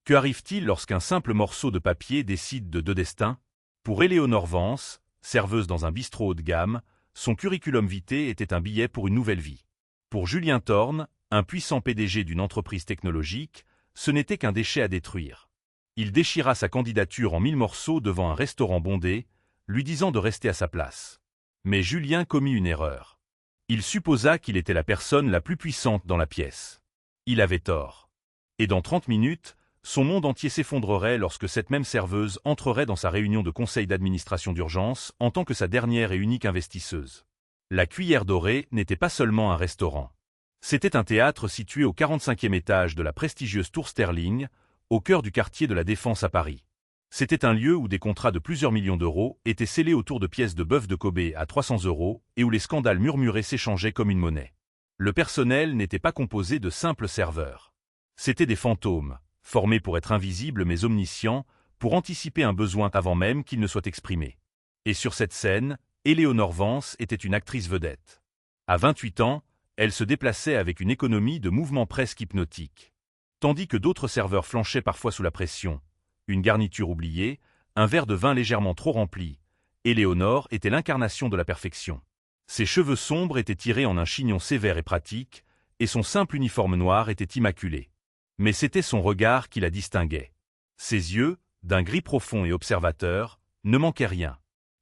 Que arrive-t-il lorsqu'un simple morceau de papier décide de deux destins? Pour Éléonore Vance, serveuse dans un bistrot haut de gamme, son curriculum vitae était un billet pour une nouvelle vie. Pour Julien Thorne, un puissant PDG d'une entreprise technologique, ce n'était qu'un déchet à détruire. Il déchira sa candidature en 1000 morceaux devant un restaurant bondé, lui disant de rester à sa place. Mais Julien commit une erreur. Il supposa qu'il était la personne la plus puissante dans la pièce. Il avait tort. Et dans 30 minutes, son monde entier s'effondrerait lorsque cette même serveuse entrerait dans sa réunion de conseil d'administration d'urgence en tant que sa dernière et unique investisseuse. La Cuillère Dorée n'était pas seulement un restaurant. C'était un théâtre situé au 45e étage de la prestigieuse Tour Sterling, au cœur du quartier de la Défense à Paris. C'était un lieu où des contrats de plusieurs millions d'euros étaient scellés autour de pièces de bœuf de Kobe à 300 € et où les scandales murmurés s'échangeaient comme une monnaie. Le personnel n'était pas composé de simples serveurs. C'étaient des fantômes, formés pour être invisibles mais omniscients, pour anticiper un besoin avant même qu'il ne soit exprimé. Et sur cette scène, Éléonore Vance était une actrice vedette. À 28 ans, elle se déplaçait avec une économie de mouvements presque hypnotiques. Tandis que d'autres serveurs flanchaient parfois sous la pression, une garniture oubliée, un verre de vin légèrement trop rempli, Éléonore était l'incarnation de la perfection. Ses cheveux sombres étaient tirés en un chignon sévère et pratique, et son simple uniforme noir était immaculé. Mais c'était son regard qui la distinguait. Ses yeux, d'un gris profond et observateur, ne manquaient rien.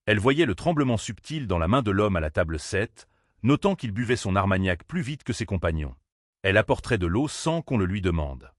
Elle voyait le tremblement subtil dans la main de l'homme à la table 7, notant qu'il buvait son armagnac plus vite que ses compagnons. Elle apporterait de l'eau sans qu'on le lui demande.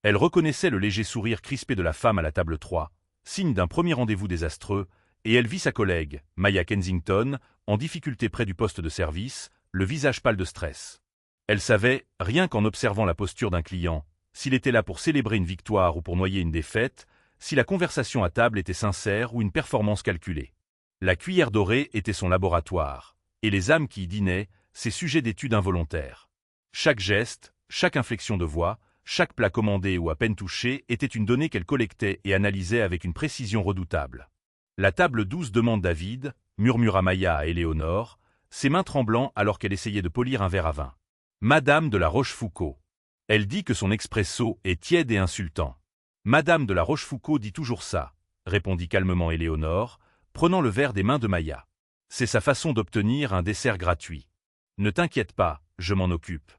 Elle reconnaissait le léger sourire crispé de la femme à la table 3, signe d'un premier rendez-vous désastreux, et elle vit sa collègue, Maya Kensington, en difficulté près du poste de service, le visage pâle de stress. Elle savait, rien qu'en observant la posture d'un client, s'il était là pour célébrer une victoire ou pour noyer une défaite, si la conversation à table était sincère ou une performance calculée. La Cuillère Dorée était son laboratoire, et les âmes qui y dînaient, ses sujets d'étude involontaires. Chaque geste, chaque inflexion de voix, chaque plat commandé ou à peine touché était une donnée qu'elle collectait et analysait avec une précision redoutable. La table 12 demande David, murmura Maya à Éléonore, ses mains tremblant alors qu'elle essayait de polir un verre à vin. Madame de la Rochefoucauld. Elle dit que son expresso est tiède et insultant. Madame de la Rochefoucauld dit toujours ça, répondit calmement Éléonore, prenant le verre des mains de Maya. C'est sa façon d'obtenir un dessert gratuit. Ne t'inquiète pas, je m'en occupe.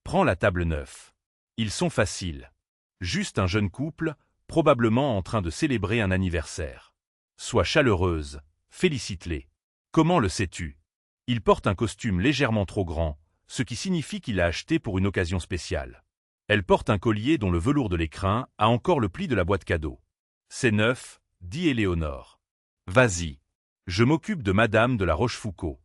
Prends la table 9. Ils sont faciles. Juste un jeune couple, probablement en train de célébrer un anniversaire. Sois chaleureuse, félicite-les. Comment le sais-tu? Il porte un costume légèrement trop grand, ce qui signifie qu'il l'a acheté pour une occasion spéciale. Elle porte un collier dont le velours de l'écrin a encore le pli de la boîte cadeau. C'est neuf, dit Éléonore. Vas-y. Je m'occupe de Madame de la Rochefoucauld.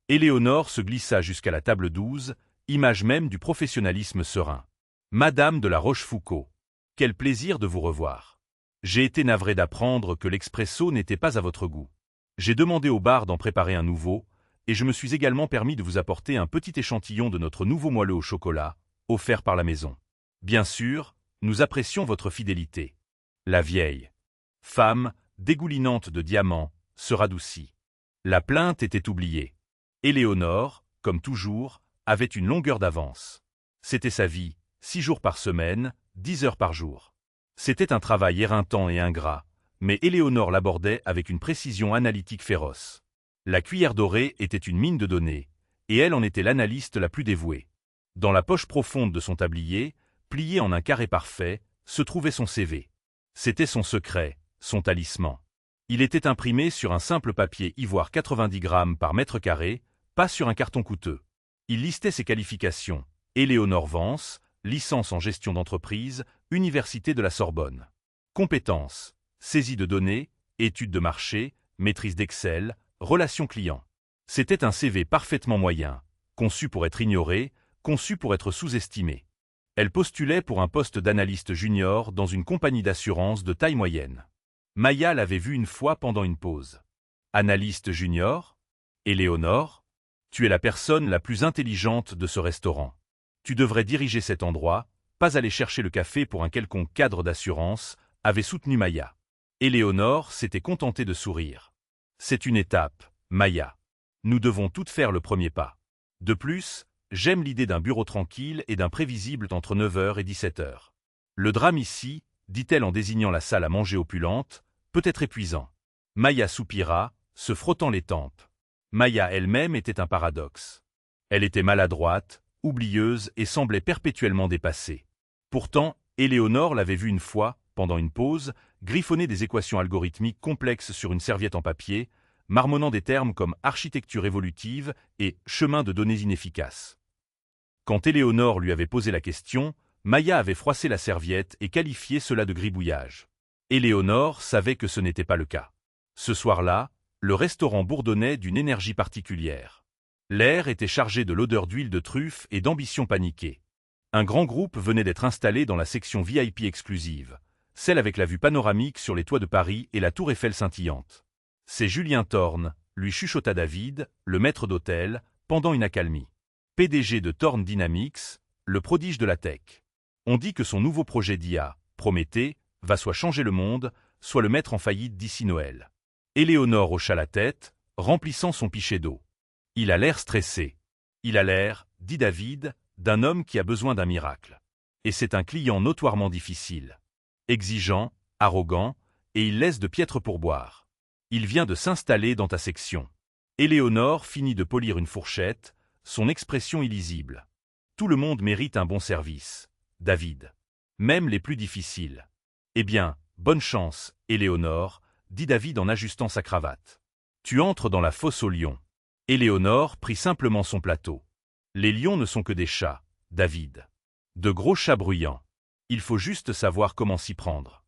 Éléonore se glissa jusqu'à la table 12, image même du professionnalisme serein. Madame de la Rochefoucauld. Quel plaisir de vous revoir. J'ai été navré d'apprendre que l'expresso n'était pas à votre goût. J'ai demandé au bar d'en préparer un nouveau, et je me suis également permis de vous apporter un petit échantillon de notre nouveau moelleux au chocolat, offert par la maison. Bien sûr, nous apprécions votre fidélité. La vieille femme, dégoulinante de diamants, se radoucit. La plainte était oubliée. Éléonore, comme toujours, avait une longueur d'avance. C'était sa vie, 6 jours par semaine, 10 heures par jour. C'était un travail éreintant et ingrat, mais Éléonore l'abordait avec une précision analytique féroce. La Cuillère Dorée était une mine de données, et elle en était l'analyste la plus dévouée. Dans la poche profonde de son tablier, plié en un carré parfait, se trouvait son CV. C'était son secret, son talisman. Il était imprimé sur un simple papier ivoire 90 grammes par mètre carré, pas sur un carton coûteux. Il listait ses qualifications. Éléonore Vance, licence en gestion d'entreprise, Université de la Sorbonne. Compétences, saisie de données, études de marché, maîtrise d'Excel, relations clients. C'était un CV parfaitement moyen, conçu pour être ignoré, conçu pour être sous-estimé. Elle postulait pour un poste d'analyste junior dans une compagnie d'assurance de taille moyenne. Maya l'avait vue une fois pendant une pause. Analyste junior? Éléonore? Tu es la personne la plus intelligente de ce restaurant. Tu devrais diriger cet endroit, pas aller chercher le café pour un quelconque cadre d'assurance, avait soutenu Maya. Éléonore s'était contentée de sourire. C'est une étape, Maya. Nous devons toutes faire le premier pas. De plus, j'aime l'idée d'un bureau tranquille et d'un prévisible entre 9h et 17h. Le drame ici, dit-elle en désignant la salle à manger opulente, peut être épuisant. Maya soupira, se frottant les tempes. Maya elle-même était un paradoxe. Elle était maladroite, oublieuse et semblait perpétuellement dépassée. Pourtant, Éléonore l'avait vue une fois, pendant une pause, griffonner des équations algorithmiques complexes sur une serviette en papier, marmonnant des termes comme architecture évolutive et chemin de données inefficaces. Quand Éléonore lui avait posé la question, Maya avait froissé la serviette et qualifié cela de gribouillage. Éléonore savait que ce n'était pas le cas. Ce soir-là, le restaurant bourdonnait d'une énergie particulière. L'air était chargé de l'odeur d'huile de truffe et d'ambition paniquée. Un grand groupe venait d'être installé dans la section VIP exclusive, celle avec la vue panoramique sur les toits de Paris et la tour Eiffel scintillante. C'est Julien Thorne, lui chuchota David, le maître d'hôtel, pendant une accalmie. PDG de Thorne Dynamics, le prodige de la tech. On dit que son nouveau projet d'IA, Prométhée, va soit changer le monde, soit le mettre en faillite d'ici Noël. Éléonore hocha la tête, remplissant son pichet d'eau. Il a l'air stressé. Il a l'air, dit David, d'un homme qui a besoin d'un miracle. Et c'est un client notoirement difficile. Exigeant, arrogant, et il laisse de piètres pourboires. Il vient de s'installer dans ta section. Éléonore finit de polir une fourchette, son expression illisible. Tout le monde mérite un bon service, David. Même les plus difficiles. Eh bien, bonne chance, Éléonore, dit David en ajustant sa cravate. Tu entres dans la fosse aux lions. Éléonore prit simplement son plateau. Les lions ne sont que des chats, David. De gros chats bruyants. Il faut juste savoir comment s'y prendre.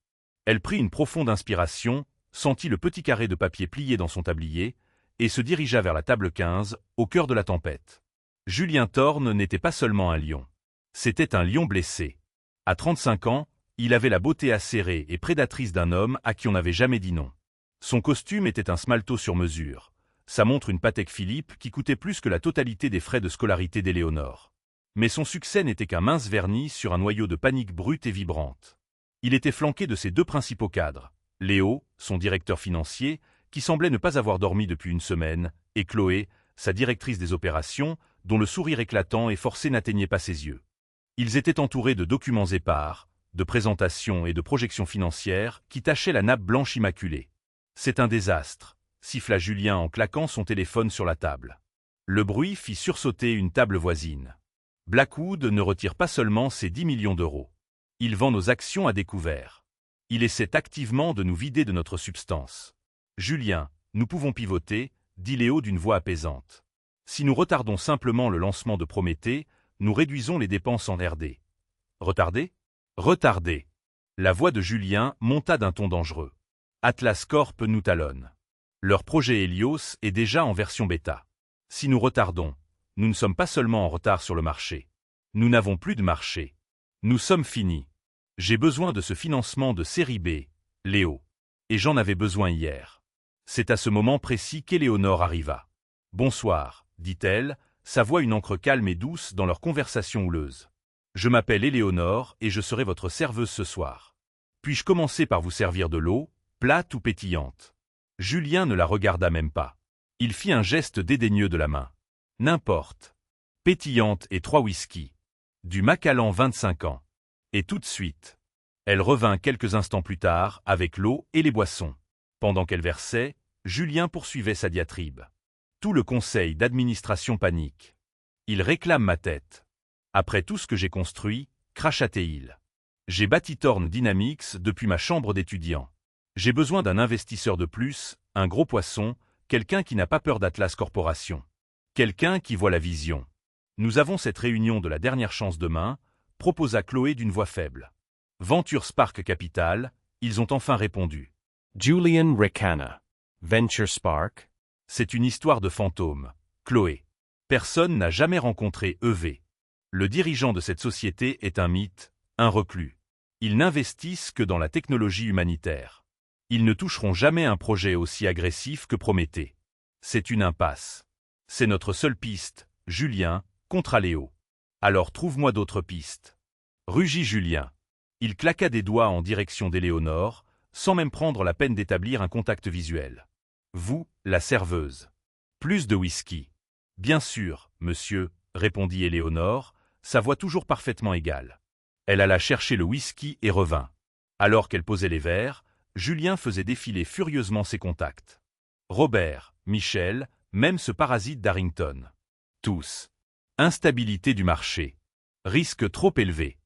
Elle prit une profonde inspiration, sentit le petit carré de papier plié dans son tablier, et se dirigea vers la table 15, au cœur de la tempête. Julien Thorne n'était pas seulement un lion. C'était un lion blessé. À 35 ans, il avait la beauté acérée et prédatrice d'un homme à qui on n'avait jamais dit non. Son costume était un smalto sur mesure. Sa montre une Patek Philippe qui coûtait plus que la totalité des frais de scolarité d'Éléonore. Mais son succès n'était qu'un mince vernis sur un noyau de panique brute et vibrante. Il était flanqué de ses deux principaux cadres, Léo, son directeur financier, qui semblait ne pas avoir dormi depuis une semaine, et Chloé, sa directrice des opérations, dont le sourire éclatant et forcé n'atteignait pas ses yeux. Ils étaient entourés de documents épars, de présentations et de projections financières qui tachaient la nappe blanche immaculée. C'est un désastre, siffla Julien en claquant son téléphone sur la table. Le bruit fit sursauter une table voisine. Blackwood ne retire pas seulement ses 10 millions d'euros. Il vend nos actions à découvert. Il essaie activement de nous vider de notre substance. Julien, nous pouvons pivoter, dit Léo d'une voix apaisante. Si nous retardons simplement le lancement de Prométhée, nous réduisons les dépenses en R&D. Retarder ? Retarder. La voix de Julien monta d'un ton dangereux. Atlas Corp nous talonne. Leur projet Helios est déjà en version bêta. Si nous retardons, nous ne sommes pas seulement en retard sur le marché. Nous n'avons plus de marché. Nous sommes finis. J'ai besoin de ce financement de série B, Léo. Et j'en avais besoin hier. C'est à ce moment précis qu'Éléonore arriva. Bonsoir, dit-elle, sa voix une encre calme et douce dans leur conversation houleuse. Je m'appelle Éléonore et je serai votre serveuse ce soir. Puis-je commencer par vous servir de l'eau, plate ou pétillante ? Julien ne la regarda même pas. Il fit un geste dédaigneux de la main. N'importe. Pétillante et 3 whisky. Du Macallan 25 ans. Et tout de suite. Elle revint quelques instants plus tard avec l'eau et les boissons. Pendant qu'elle versait, Julien poursuivait sa diatribe. Tout le conseil d'administration panique. Il réclame ma tête. Après tout ce que j'ai construit, cracha-t-il. J'ai bâti Thorne Dynamics depuis ma chambre d'étudiant. J'ai besoin d'un investisseur de plus, un gros poisson, quelqu'un qui n'a pas peur d'Atlas Corporation. Quelqu'un qui voit la vision. Nous avons cette réunion de la dernière chance demain, proposa Chloé d'une voix faible. Venture Spark Capital, ils ont enfin répondu. Julian Recana. Venture Spark. C'est une histoire de fantôme, Chloé. Personne n'a jamais rencontré EV. Le dirigeant de cette société est un mythe, un reclus. Ils n'investissent que dans la technologie humanitaire. Ils ne toucheront jamais un projet aussi agressif que Prométhée. C'est une impasse. C'est notre seule piste, Julien, contre Léo. Alors trouve-moi d'autres pistes. Rugit Julien. Il claqua des doigts en direction d'Éléonore, sans même prendre la peine d'établir un contact visuel. Vous, la serveuse. Plus de whisky. Bien sûr, monsieur, répondit Éléonore, sa voix toujours parfaitement égale. Elle alla chercher le whisky et revint. Alors qu'elle posait les verres, Julien faisait défiler furieusement ses contacts. Robert, Michel, même ce parasite d'Harrington. Tous. Instabilité du marché. Risque trop élevé.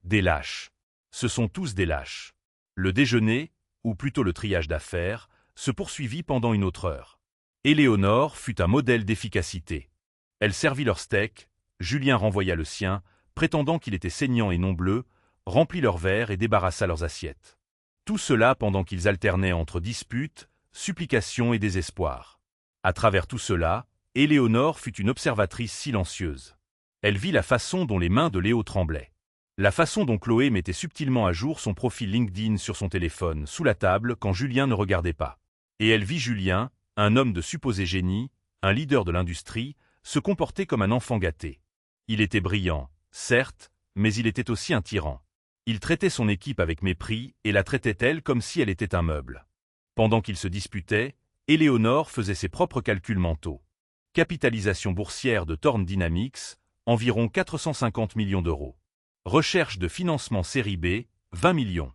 Des lâches. Ce sont tous des lâches. Le déjeuner, ou plutôt le triage d'affaires, se poursuivit pendant une autre heure. Éléonore fut un modèle d'efficacité. Elle servit leur steak, Julien renvoya le sien, prétendant qu'il était saignant et non bleu, remplit leurs verres et débarrassa leurs assiettes. Tout cela pendant qu'ils alternaient entre disputes, supplications et désespoir. À travers tout cela, Éléonore fut une observatrice silencieuse. Elle vit la façon dont les mains de Léo tremblaient. La façon dont Chloé mettait subtilement à jour son profil LinkedIn sur son téléphone, sous la table, quand Julien ne regardait pas. Et elle vit Julien, un homme de supposé génie, un leader de l'industrie, se comporter comme un enfant gâté. Il était brillant, certes, mais il était aussi un tyran. Il traitait son équipe avec mépris et la traitait elle comme si elle était un meuble. Pendant qu'ils se disputaient, Éléonore faisait ses propres calculs mentaux. Capitalisation boursière de Thorne Dynamics, environ 450 millions d'euros. Recherche de financement série B, 20 millions.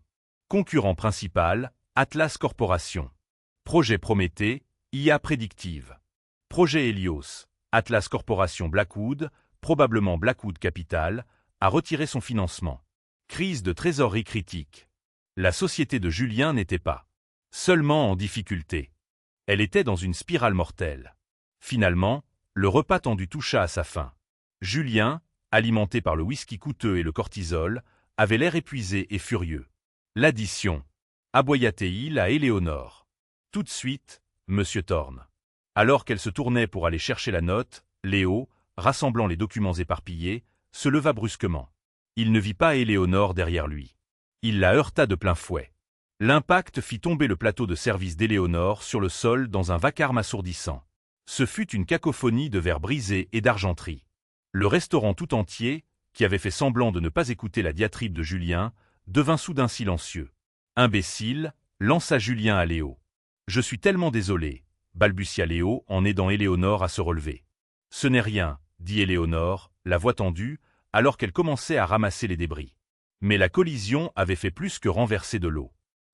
Concurrent principal, Atlas Corporation. Projet Prométhée, IA prédictive. Projet Helios, Atlas Corporation Blackwood, probablement Blackwood Capital, a retiré son financement. Crise de trésorerie critique. La société de Julien n'était pas seulement en difficulté. Elle était dans une spirale mortelle. Finalement, le repas tendu toucha à sa fin. Julien, alimenté par le whisky coûteux et le cortisol, avait l'air épuisé et furieux. L'addition. Aboya-t-il à Éléonore. Tout de suite, Monsieur Thorne. Alors qu'elle se tournait pour aller chercher la note, Léo, rassemblant les documents éparpillés, se leva brusquement. Il ne vit pas Éléonore derrière lui. Il la heurta de plein fouet. L'impact fit tomber le plateau de service d'Éléonore sur le sol dans un vacarme assourdissant. Ce fut une cacophonie de verres brisés et d'argenterie. Le restaurant tout entier, qui avait fait semblant de ne pas écouter la diatribe de Julien, devint soudain silencieux. Imbécile, lança Julien à Léo. Je suis tellement désolé, balbutia Léo en aidant Éléonore à se relever. Ce n'est rien, dit Éléonore, la voix tendue, alors qu'elle commençait à ramasser les débris. Mais la collision avait fait plus que renverser de l'eau.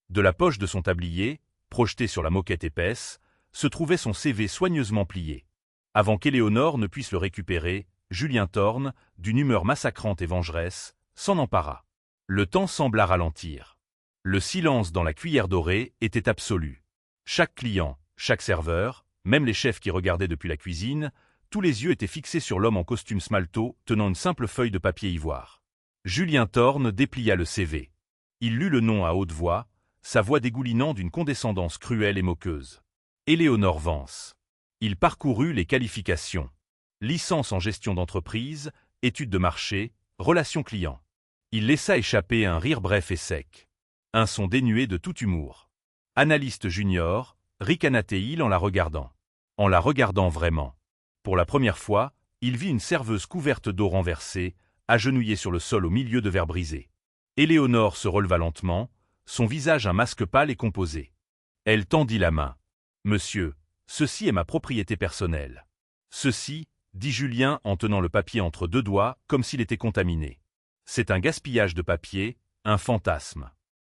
De la poche de son tablier, projeté sur la moquette épaisse, se trouvait son CV soigneusement plié. Avant qu'Éléonore ne puisse le récupérer, Julien Thorne, d'une humeur massacrante et vengeresse, s'en empara. Le temps sembla ralentir. Le silence dans la cuillère dorée était absolu. Chaque client, chaque serveur, même les chefs qui regardaient depuis la cuisine, tous les yeux étaient fixés sur l'homme en costume smalto tenant une simple feuille de papier ivoire. Julien Thorne déplia le CV. Il lut le nom à haute voix, sa voix dégoulinant d'une condescendance cruelle et moqueuse. Éléonore Vance. Il parcourut les qualifications. Licence en gestion d'entreprise, études de marché, relations clients. Il laissa échapper un rire bref et sec. Un son dénué de tout humour. Analyste junior, ricana-t-il en la regardant. En la regardant vraiment. Pour la première fois, il vit une serveuse couverte d'eau renversée, agenouillée sur le sol au milieu de verres brisés. Éléonore se releva lentement, son visage un masque pâle et composé. Elle tendit la main. « Monsieur, ceci est ma propriété personnelle. » Ceci, dit Julien en tenant le papier entre deux doigts, comme s'il était contaminé. C'est un gaspillage de papier, un fantasme.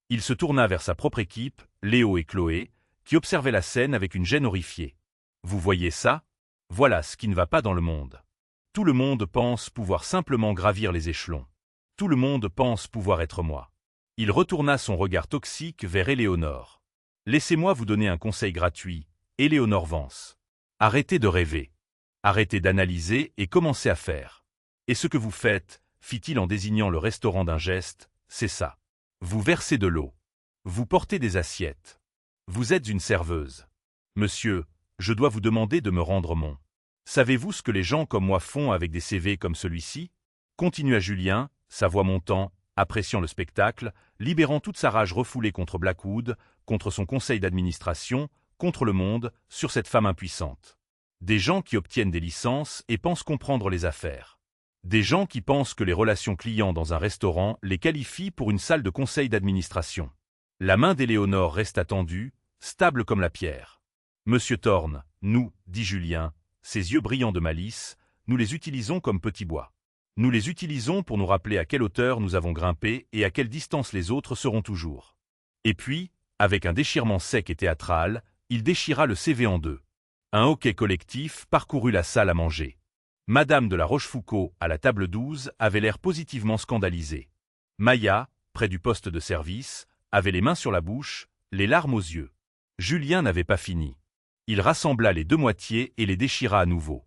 Il se tourna vers sa propre équipe, Léo et Chloé, qui observaient la scène avec une gêne horrifiée. Vous voyez ça? Voilà ce qui ne va pas dans le monde. Tout le monde pense pouvoir simplement gravir les échelons. Tout le monde pense pouvoir être moi. Il retourna son regard toxique vers Éléonore. Laissez-moi vous donner un conseil gratuit, Éléonore Vance. Arrêtez de rêver. Arrêtez d'analyser et commencez à faire. Et ce que vous faites, fit-il en désignant le restaurant d'un geste, c'est ça. Vous versez de l'eau. Vous portez des assiettes. Vous êtes une serveuse. Monsieur, je dois vous demander de me rendre mon. Savez-vous ce que les gens comme moi font avec des CV comme celui-ci? Continua Julien, sa voix montant, appréciant le spectacle, libérant toute sa rage refoulée contre Blackwood, contre son conseil d'administration, contre le monde, sur cette femme impuissante. Des gens qui obtiennent des licences et pensent comprendre les affaires. Des gens qui pensent que les relations clients dans un restaurant les qualifient pour une salle de conseil d'administration. La main d'Éléonore resta tendue, stable comme la pierre. Monsieur Thorne, nous, dit Julien, ses yeux brillants de malice, nous les utilisons comme petits bois. Nous les utilisons pour nous rappeler à quelle hauteur nous avons grimpé et à quelle distance les autres seront toujours. Et puis, avec un déchirement sec et théâtral, il déchira le CV en deux. Un hoquet collectif parcourut la salle à manger. Madame de la Rochefoucauld, à la table 12, avait l'air positivement scandalisée. Maya, près du poste de service, avait les mains sur la bouche, les larmes aux yeux. Julien n'avait pas fini. Il rassembla les deux moitiés et les déchira à nouveau.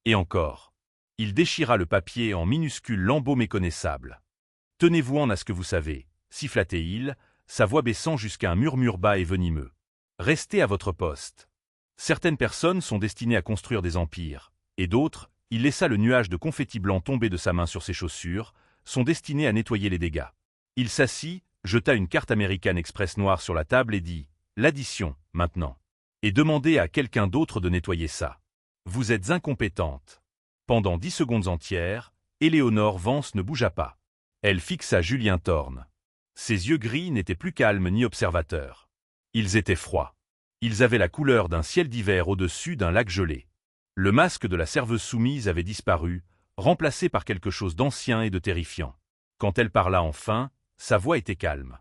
Et encore. Il déchira le papier en minuscules lambeaux méconnaissables. « Tenez-vous-en à ce que vous savez, siffla-t-il, sa voix baissant jusqu'à un murmure bas et venimeux. Restez à votre poste. Certaines personnes sont destinées à construire des empires, et d'autres, il laissa le nuage de confetti blanc tomber de sa main sur ses chaussures, sont destinées à nettoyer les dégâts. Il s'assit, jeta une carte American Express noire sur la table et dit « L'addition, maintenant. Et demandez à quelqu'un d'autre de nettoyer ça. Vous êtes incompétente. » Pendant 10 secondes entières, Éléonore Vance ne bougea pas. Elle fixa Julien Thorne. Ses yeux gris n'étaient plus calmes ni observateurs. Ils étaient froids. Ils avaient la couleur d'un ciel d'hiver au-dessus d'un lac gelé. Le masque de la serveuse soumise avait disparu, remplacé par quelque chose d'ancien et de terrifiant. Quand elle parla enfin, sa voix était calme.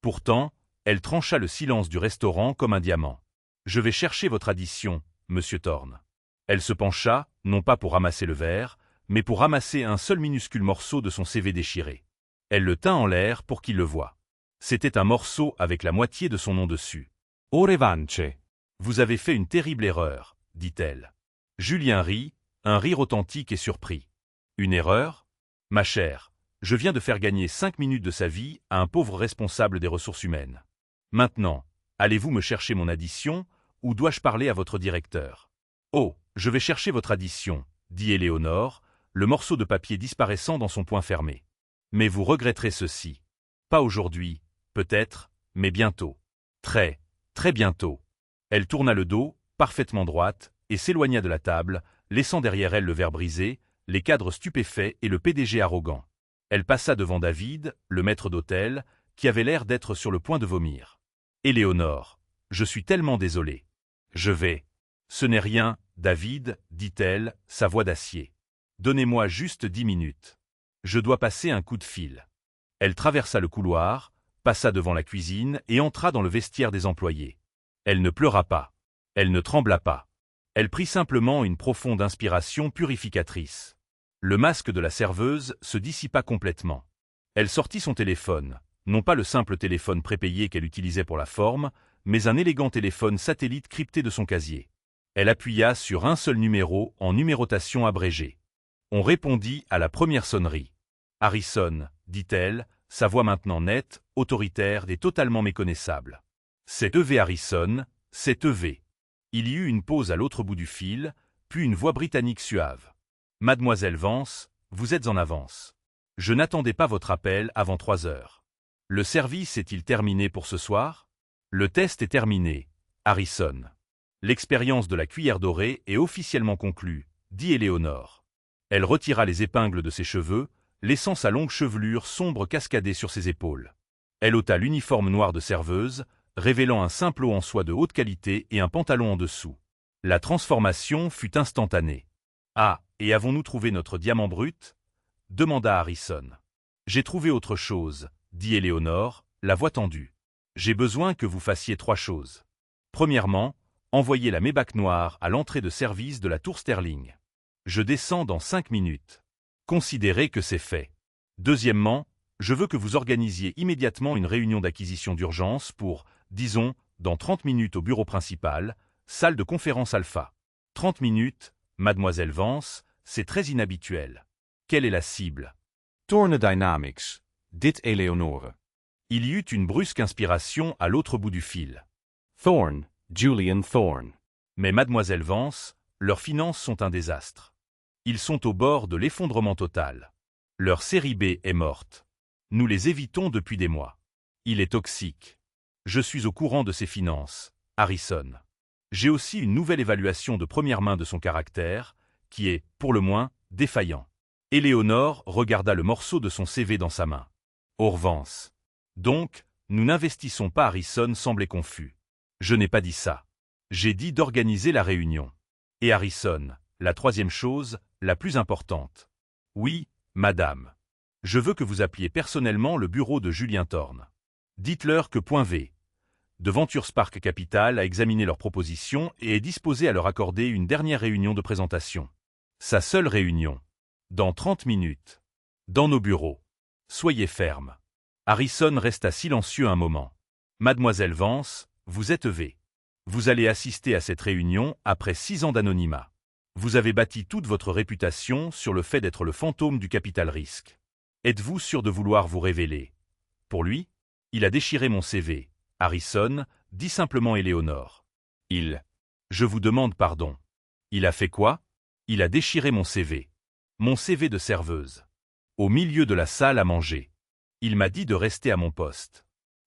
Pourtant, elle trancha le silence du restaurant comme un diamant. « Je vais chercher votre addition, monsieur Thorne. » Elle se pencha, non pas pour ramasser le verre, mais pour ramasser un seul minuscule morceau de son CV déchiré. Elle le tint en l'air pour qu'il le voie. C'était un morceau avec la moitié de son nom dessus. « Au revanche. Vous avez fait une terrible erreur, dit-elle. Julien rit, un rire authentique et surpris. Une erreur? Ma chère, je viens de faire gagner 5 minutes de sa vie à un pauvre responsable des ressources humaines. Maintenant, allez-vous me chercher mon addition, ou dois-je parler à votre directeur? Oh, je vais chercher votre addition, dit Éléonore, le morceau de papier disparaissant dans son poing fermé. Mais vous regretterez ceci. Pas aujourd'hui, peut-être, mais bientôt. Très, très bientôt. Elle tourna le dos, parfaitement droite, et s'éloigna de la table, laissant derrière elle le verre brisé, les cadres stupéfaits et le PDG arrogant. Elle passa devant David, le maître d'hôtel, qui avait l'air d'être sur le point de vomir. « Éléonore, je suis tellement désolée. Je vais. »« Ce n'est rien, David, dit-elle, sa voix d'acier. Donnez-moi juste 10 minutes. Je dois passer un coup de fil. » Elle traversa le couloir, passa devant la cuisine et entra dans le vestiaire des employés. Elle ne pleura pas. Elle ne trembla pas. Elle prit simplement une profonde inspiration purificatrice. Le masque de la serveuse se dissipa complètement. Elle sortit son téléphone, non pas le simple téléphone prépayé qu'elle utilisait pour la forme, mais un élégant téléphone satellite crypté de son casier. Elle appuya sur un seul numéro en numérotation abrégée. On répondit à la première sonnerie. « Harrison, » dit-elle, sa voix maintenant nette, autoritaire et totalement méconnaissable. « C'est EV Harrison, c'est EV. » Il y eut une pause à l'autre bout du fil, puis une voix britannique suave. « Mademoiselle Vance, vous êtes en avance. Je n'attendais pas votre appel avant 3 heures. Le service est-il terminé pour ce soir? Le test est terminé, Harrison. L'expérience de la cuillère dorée est officiellement conclue, dit Éléonore. Elle retira les épingles de ses cheveux, laissant sa longue chevelure sombre cascader sur ses épaules. Elle ôta l'uniforme noir de serveuse, révélant un simple haut en soie de haute qualité et un pantalon en dessous. La transformation fut instantanée. « Ah, et avons-nous trouvé notre diamant brut ?» demanda Harrison. « J'ai trouvé autre chose, » dit Éléonore, la voix tendue. « J'ai besoin que vous fassiez 3 choses. Premièrement, envoyez la Maybach noire à l'entrée de service de la tour Sterling. Je descends dans 5 minutes. Considérez que c'est fait. Deuxièmement, je veux que vous organisiez immédiatement une réunion d'acquisition d'urgence pour, disons, dans 30 minutes au bureau principal, salle de conférence Alpha. 30 minutes, mademoiselle Vance, c'est très inhabituel. Quelle est la cible? Thorne Dynamics, dit Éléonore. Il y eut une brusque inspiration à l'autre bout du fil. Thorne, Julian Thorne. Mais mademoiselle Vance, leurs finances sont un désastre. Ils sont au bord de l'effondrement total. Leur série B est morte. Nous les évitons depuis des mois. Il est toxique. Je suis au courant de ses finances, Harrison. J'ai aussi une nouvelle évaluation de première main de son caractère, qui est, pour le moins, défaillant. Éléonore regarda le morceau de son CV dans sa main. Orvance. Donc, nous n'investissons pas. Harrison semblait confus. Je n'ai pas dit ça. J'ai dit d'organiser la réunion. Et Harrison, la troisième chose, la plus importante. Oui, madame. Je veux que vous appeliez personnellement le bureau de Julien Thorne. Dites-leur que .v de VentureSpark Capital a examiné leurs propositions et est disposé à leur accorder une dernière réunion de présentation. Sa seule réunion. Dans 30 minutes. Dans nos bureaux. Soyez ferme. Harrison resta silencieux un moment. Mademoiselle Vance, vous êtes V. Vous allez assister à cette réunion après 6 ans d'anonymat. Vous avez bâti toute votre réputation sur le fait d'être le fantôme du capital risque. Êtes-vous sûr de vouloir vous révéler? Pour lui, il a déchiré mon CV. Harrison, dit simplement Éléonore. Je vous demande pardon. Il a fait quoi? Il a déchiré mon CV. Mon CV de serveuse. Au milieu de la salle à manger. Il m'a dit de rester à mon poste.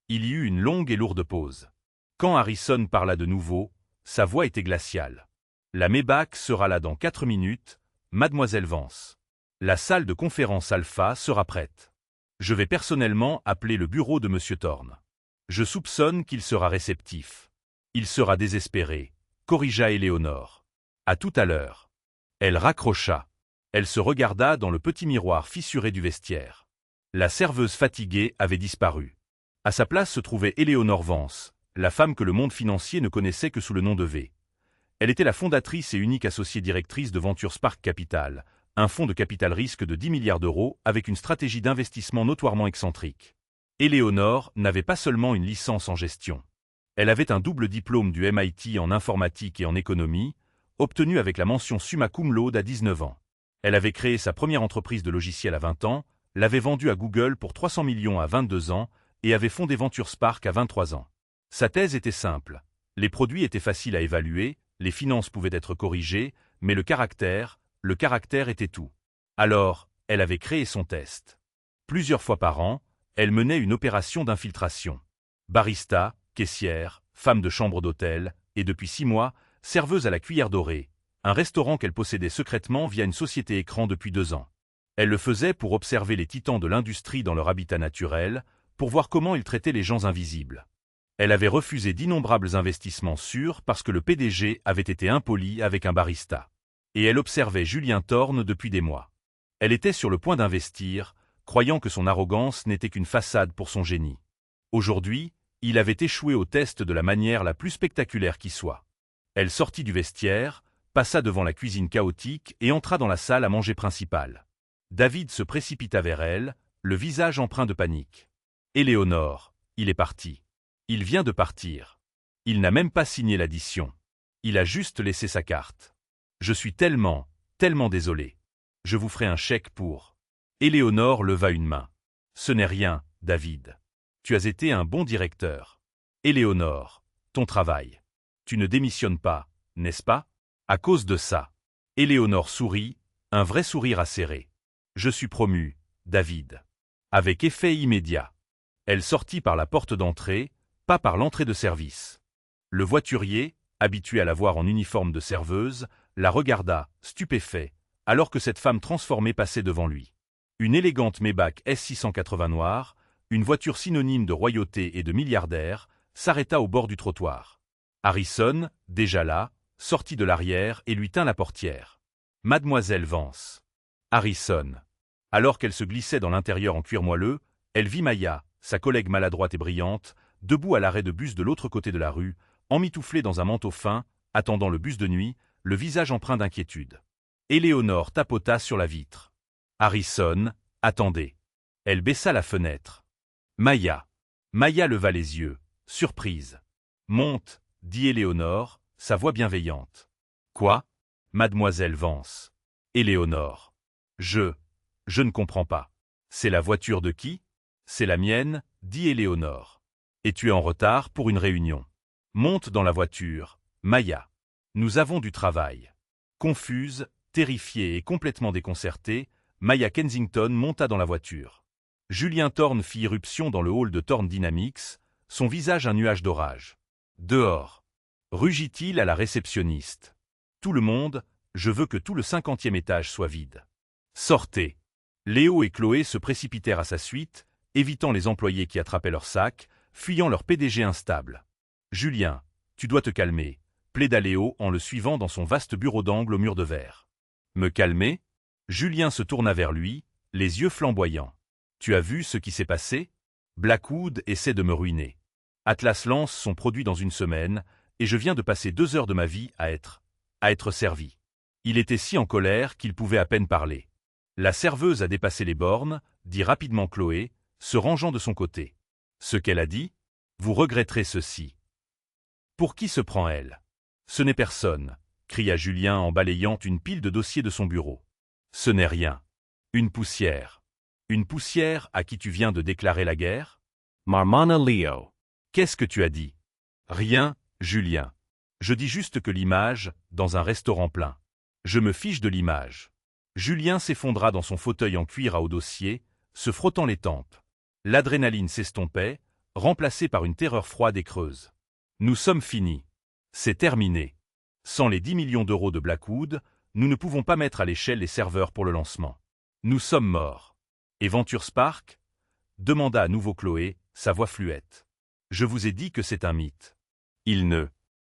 Il y eut une longue et lourde pause. Quand Harrison parla de nouveau, sa voix était glaciale. La Maybach sera là dans 4 minutes, Mademoiselle Vance. La salle de conférence Alpha sera prête. Je vais personnellement appeler le bureau de Monsieur Thorne. Je soupçonne qu'il sera réceptif. Il sera désespéré, corrigea Éléonore. À tout à l'heure. Elle raccrocha. Elle se regarda dans le petit miroir fissuré du vestiaire. La serveuse fatiguée avait disparu. À sa place se trouvait Éléonore Vance, la femme que le monde financier ne connaissait que sous le nom de V. Elle était la fondatrice et unique associée directrice de VentureSpark Capital, un fonds de capital risque de 10 milliards d'euros avec une stratégie d'investissement notoirement excentrique. Éléonore n'avait pas seulement une licence en gestion. Elle avait un double diplôme du MIT en informatique et en économie, obtenu avec la mention summa cum laude à 19 ans. Elle avait créé sa première entreprise de logiciels à 20 ans, l'avait vendue à Google pour 300 millions à 22 ans et avait fondé VentureSpark à 23 ans. Sa thèse était simple. Les produits étaient faciles à évaluer, les finances pouvaient être corrigées, mais le caractère était tout. Alors, elle avait créé son test. Plusieurs fois par an, elle menait une opération d'infiltration. Barista, caissière, femme de chambre d'hôtel, et depuis 6 mois, serveuse à la Cuillère Dorée, un restaurant qu'elle possédait secrètement via une société écran depuis 2 ans. Elle le faisait pour observer les titans de l'industrie dans leur habitat naturel, pour voir comment ils traitaient les gens invisibles. Elle avait refusé d'innombrables investissements sûrs parce que le PDG avait été impoli avec un barista. Et elle observait Julien Thorne depuis des mois. Elle était sur le point d'investir, croyant que son arrogance n'était qu'une façade pour son génie. Aujourd'hui, il avait échoué au test de la manière la plus spectaculaire qui soit. Elle sortit du vestiaire, passa devant la cuisine chaotique et entra dans la salle à manger principale. David se précipita vers elle, le visage empreint de panique. Éléonore, il est parti. Il vient de partir. Il n'a même pas signé l'addition. Il a juste laissé sa carte. Je suis tellement désolé. Je vous ferai un chèque pour... Éléonore leva une main. Ce n'est rien, David. Tu as été un bon directeur. Éléonore, ton travail. Tu ne démissionnes pas, n'est-ce pas? À cause de ça. Éléonore sourit, un vrai sourire acéré. Je suis promu, David. Avec effet immédiat. Elle sortit par la porte d'entrée, pas par l'entrée de service. Le voiturier, habitué à la voir en uniforme de serveuse, la regarda, stupéfait, alors que cette femme transformée passait devant lui. Une élégante Maybach S680 noire, une voiture synonyme de royauté et de milliardaire, s'arrêta au bord du trottoir. Harrison, déjà là, sortit de l'arrière et lui tint la portière. Mademoiselle Vance. Harrison. Alors qu'elle se glissait dans l'intérieur en cuir moelleux, elle vit Maya, sa collègue maladroite et brillante, debout à l'arrêt de bus de l'autre côté de la rue, emmitouflée dans un manteau fin, attendant le bus de nuit, le visage empreint d'inquiétude. Éléonore tapota sur la vitre. Harrison, attendez. Elle baissa la fenêtre. Maya. Maya leva les yeux, surprise. Monte, dit Éléonore, sa voix bienveillante. Quoi? Mademoiselle Vance. Éléonore. Je ne comprends pas. C'est la voiture de qui? C'est la mienne, dit Éléonore. Et tu es en retard pour une réunion. Monte dans la voiture, Maya. Nous avons du travail. Confuse, terrifiée et complètement déconcertée, Maya Kensington monta dans la voiture. Julien Thorne fit irruption dans le hall de Thorne Dynamics, son visage un nuage d'orage. Dehors. Rugit-il à la réceptionniste. Tout le monde, je veux que tout le 50e étage soit vide. Sortez. Léo et Chloé se précipitèrent à sa suite, évitant les employés qui attrapaient leurs sacs, fuyant leur PDG instable. Julien, tu dois te calmer, plaida Léo en le suivant dans son vaste bureau d'angle au mur de verre. Me calmer? Julien se tourna vers lui, les yeux flamboyants. Tu as vu ce qui s'est passé? Blackwood essaie de me ruiner. Atlas lance son produit dans une semaine, et je viens de passer 2 heures de ma vie à être servi. Il était si en colère qu'il pouvait à peine parler. La serveuse a dépassé les bornes, dit rapidement Chloé, se rangeant de son côté. Ce qu'elle a dit? Vous regretterez ceci. Pour qui se prend elle? Ce n'est personne, cria Julien en balayant une pile de dossiers de son bureau. Ce n'est rien. Une poussière. Une poussière à qui tu viens de déclarer la guerre? Marmana Leo. Qu'est-ce que tu as dit? Rien, Julien. Je dis juste que l'image, dans un restaurant plein. Je me fiche de l'image. Julien s'effondra dans son fauteuil en cuir à haut dossier, se frottant les tempes. L'adrénaline s'estompait, remplacée par une terreur froide et creuse. Nous sommes finis. C'est terminé. Sans les 10 millions d'euros de Blackwood, nous ne pouvons pas mettre à l'échelle les serveurs pour le lancement. Nous sommes morts. Et Venture Spark? Demanda à nouveau Chloé, sa voix fluette. Je vous ai dit que c'est un mythe. Il ne.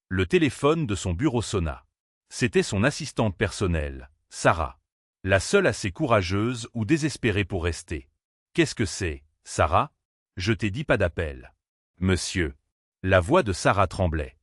Le téléphone de son bureau sonna. C'était son assistante personnelle, Sarah. La seule assez courageuse ou désespérée pour rester. Qu'est-ce que c'est, Sarah? Je t'ai dit pas d'appel. Monsieur. La voix de Sarah tremblait.